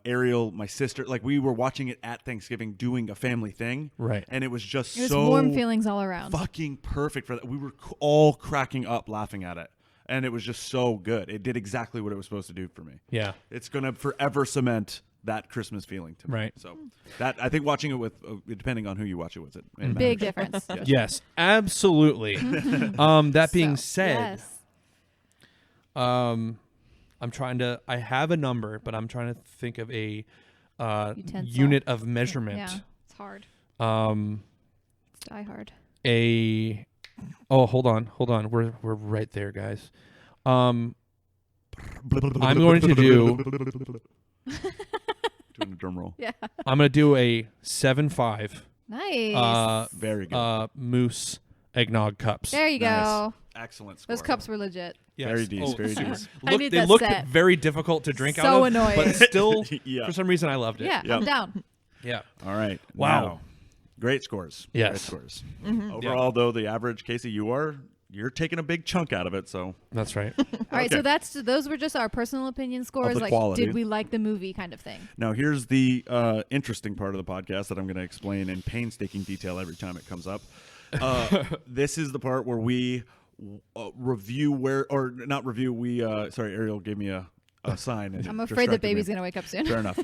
Ariel, my sister. Like, we were watching it at Thanksgiving, doing a family thing. Right. And it was just It was so warm feelings all around. fucking perfect for that. We were all cracking up laughing at it. And it was just so good. It did exactly what it was supposed to do for me. Yeah. It's going to forever cement that Christmas feeling to me. Right. So that, I think watching it with, depending on who you watch it with, it Big matters. difference. Yes, absolutely. That being said, Yes. I'm trying to. I have a number, but I'm trying to think of a Utensil. unit of measurement. Yeah, it's hard. It's Die Hard. Oh, hold on. We're right there, guys. I'm going to do. Doing a drum roll. Yeah. I'm going to do a 7.5. Nice. Very good. Moose eggnog cups. There you Nice. go. Excellent score. Those cups were legit. Yes. Very decent, very super. decent. I need They that looked set. very difficult to drink So out of, annoying. but still, Yeah. for some reason, I loved it. Yeah, Yep. I'm down. Yeah. All right. Wow. Now, great scores. Yes. Great scores. Mm-hmm. Overall, though, the average, Casey, you're taking a big chunk out of it. So That's right. All right, so Okay. those were just our personal opinion scores. the Like, quality. did we like the movie kind of thing? now here's the interesting part of the podcast that I'm going to explain in painstaking detail every time it comes up. This is the part where we review sorry, Ariel gave me a sign. And I'm it afraid the distracted me. baby's going to wake up soon. Fair enough.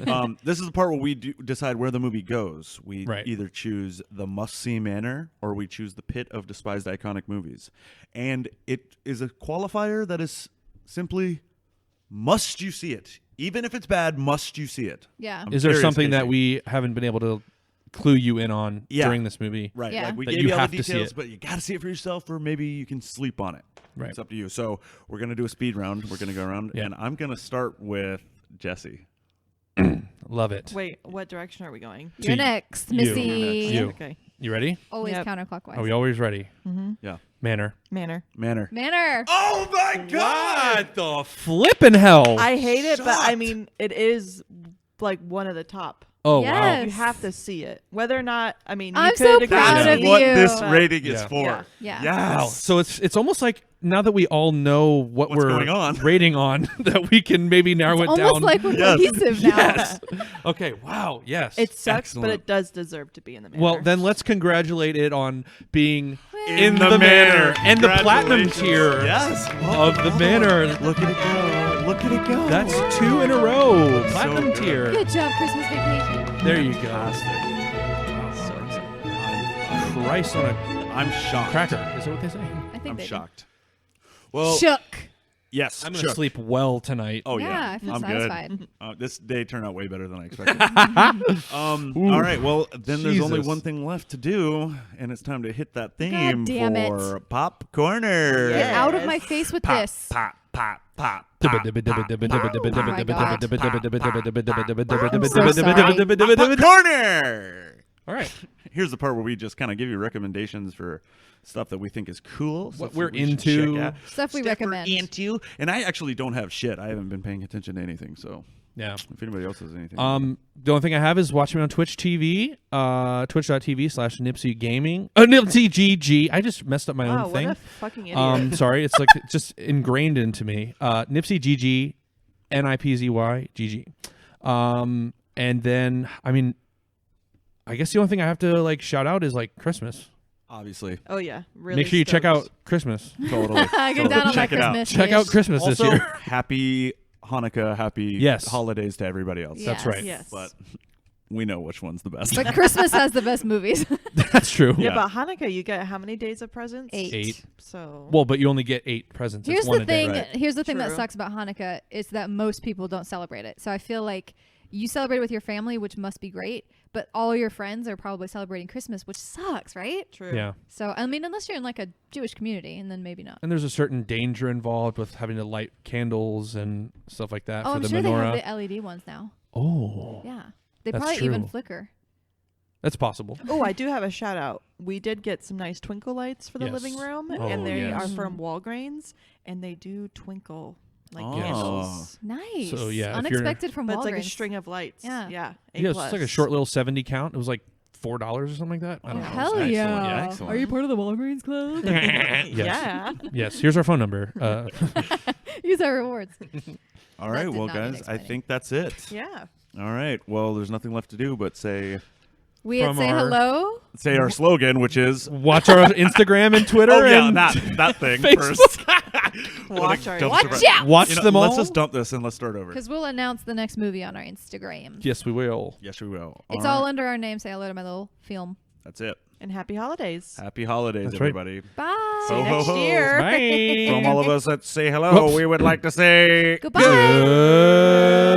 This is the part where we decide where the movie goes. We Right. either choose the must-see manner or we choose the pit of despised iconic movies. And it is a qualifier that is simply, must you see it? Even if it's bad, must you see it? Yeah. I'm Is there serious, something that Casey. we haven't been able to clue you in on Yeah. during this movie? Right. Yeah. Like, we That gave you you all have the to see details, it. but you got to see it for yourself, or maybe you can sleep on it. Right. It's up to you. So we're going to do a speed round. We're going to go around, Yeah. and I'm going to start with Jesse. Love it. Wait, what direction are we going? So You're next, you. Missy. You. Okay. You ready? Always Yep. counterclockwise. Are we always ready? Yeah. Manner. Manner. Manner. Manner. Oh, my God! The flipping hell. I hate it, but I mean, it is like one of the top Oh Yes. You have to see it. Whether or not, I mean, you I'm could so agree proud with of me, what you. this but- rating is Yeah. for. Yeah. Yeah. Yes. Wow. So it's almost like now that we all know what What's we're going on. rating on, that we can maybe narrow It's it down. almost like we're Yes. cohesive now. Yes. Okay. Wow. Yes. It sucks, Excellent. but it does deserve to be in the manor. Well, then let's congratulate it on being In the manor and the platinum Congratulations. tier Yes. of the manor. Look at it go. Look at it go. That's 2 in a row. So Platinum good. tier. Good job, Christmas Vacation. There you go. Fantastic. Christ on a I'm shocked. cracker. Is that what they say? I think I'm they do. shocked. Well, Shook. yes. I'm gonna shook. sleep well tonight. Oh Yeah, yeah, I feel I'm satisfied. good. This day turned out way better than I expected. All right, well then there's only Jesus. one thing left to do, and it's time to hit that theme damn it. for Pop Corner. Get Yeah. out of my face with Pop, this. pop, pop, pop. Pop Corner. All right. Here's the part where we just kind of give you recommendations for stuff that we think is cool, What stuff we're that we should into. check out. Stuff we Stuff we're recommend. into, and I actually don't have shit. I haven't been paying attention to anything, so Yeah. if anybody else has anything, The only thing I have is watch me on Twitch TV, twitch.tv/Nipsey Gaming. Nipsey GG. I just messed up my wow, own what thing. a fucking idiot. Sorry, it's like just ingrained into me. Nipsey GG, NIPZY GG. And then I mean, I guess the only thing I have to like shout out is like Christmas. obviously. Oh yeah, really. Make sure you check out stoked. Christmas. Totally. Get Totally. down on my Check it out. Christmas. Check out Christmas this Also, year. happy Hanukkah, happy Yes. holidays to everybody else. Yes. That's right. Yes. But we know which one's the best. But Christmas has the best movies. That's true. Yeah, Yeah. but Hanukkah, you get how many days of presents? 8. So Well, but you only get 8 presents. Here's it's one the a day. thing. right? Here's the thing that True. sucks about Hanukkah is that most people don't celebrate it. So I feel like you celebrate it with your family, which must be great, but all your friends are probably celebrating Christmas, which sucks, right? true. Yeah. So I mean, unless you're in like a Jewish community, and then maybe not. And there's a certain danger involved with having to light candles and stuff like that Oh, for I'm the sure menorah. they have the LED ones now. Oh, Yeah, they That's probably even true. flicker. that's possible. Oh, I do have a shout out. We did get some nice twinkle lights for the Yes. living room, Oh, and they yes. are from Walgreens, and they do twinkle like Oh. candles. Nice. So, yeah, if you're- Unexpected from But it's Walgreens. like a string of lights. Yeah. Yeah. A+. Yeah, it's just like a short little 70 count. It was like $4 or something like that. I don't know. Hell Excellent. yeah. Yeah, excellent. Are you part of the Walgreens club? Yes. Yeah. Yes. Here's our phone number. Use our rewards. All right, That did well, not need guys, I explaining. think that's it. Yeah. All right, well, there's nothing left to do but say We had From say our- hello. our slogan, which is Watch our Instagram and Twitter. oh yeah, and that thing Facebook. first. Watch our Dumpster Watch fire. out! Watch You know, them all. Let's just dump this and let's start over. Because we'll announce the next movie on our Instagram. Yes, we will. Yes, we will. It's right, all under our name. Say hello to my little film. That's it. And happy holidays. Happy holidays, That's right. everybody. Bye. See you Ho, ho, next ho. year. Bye. From all of us that say hello, Whoops. we would like to say Goodbye. Good.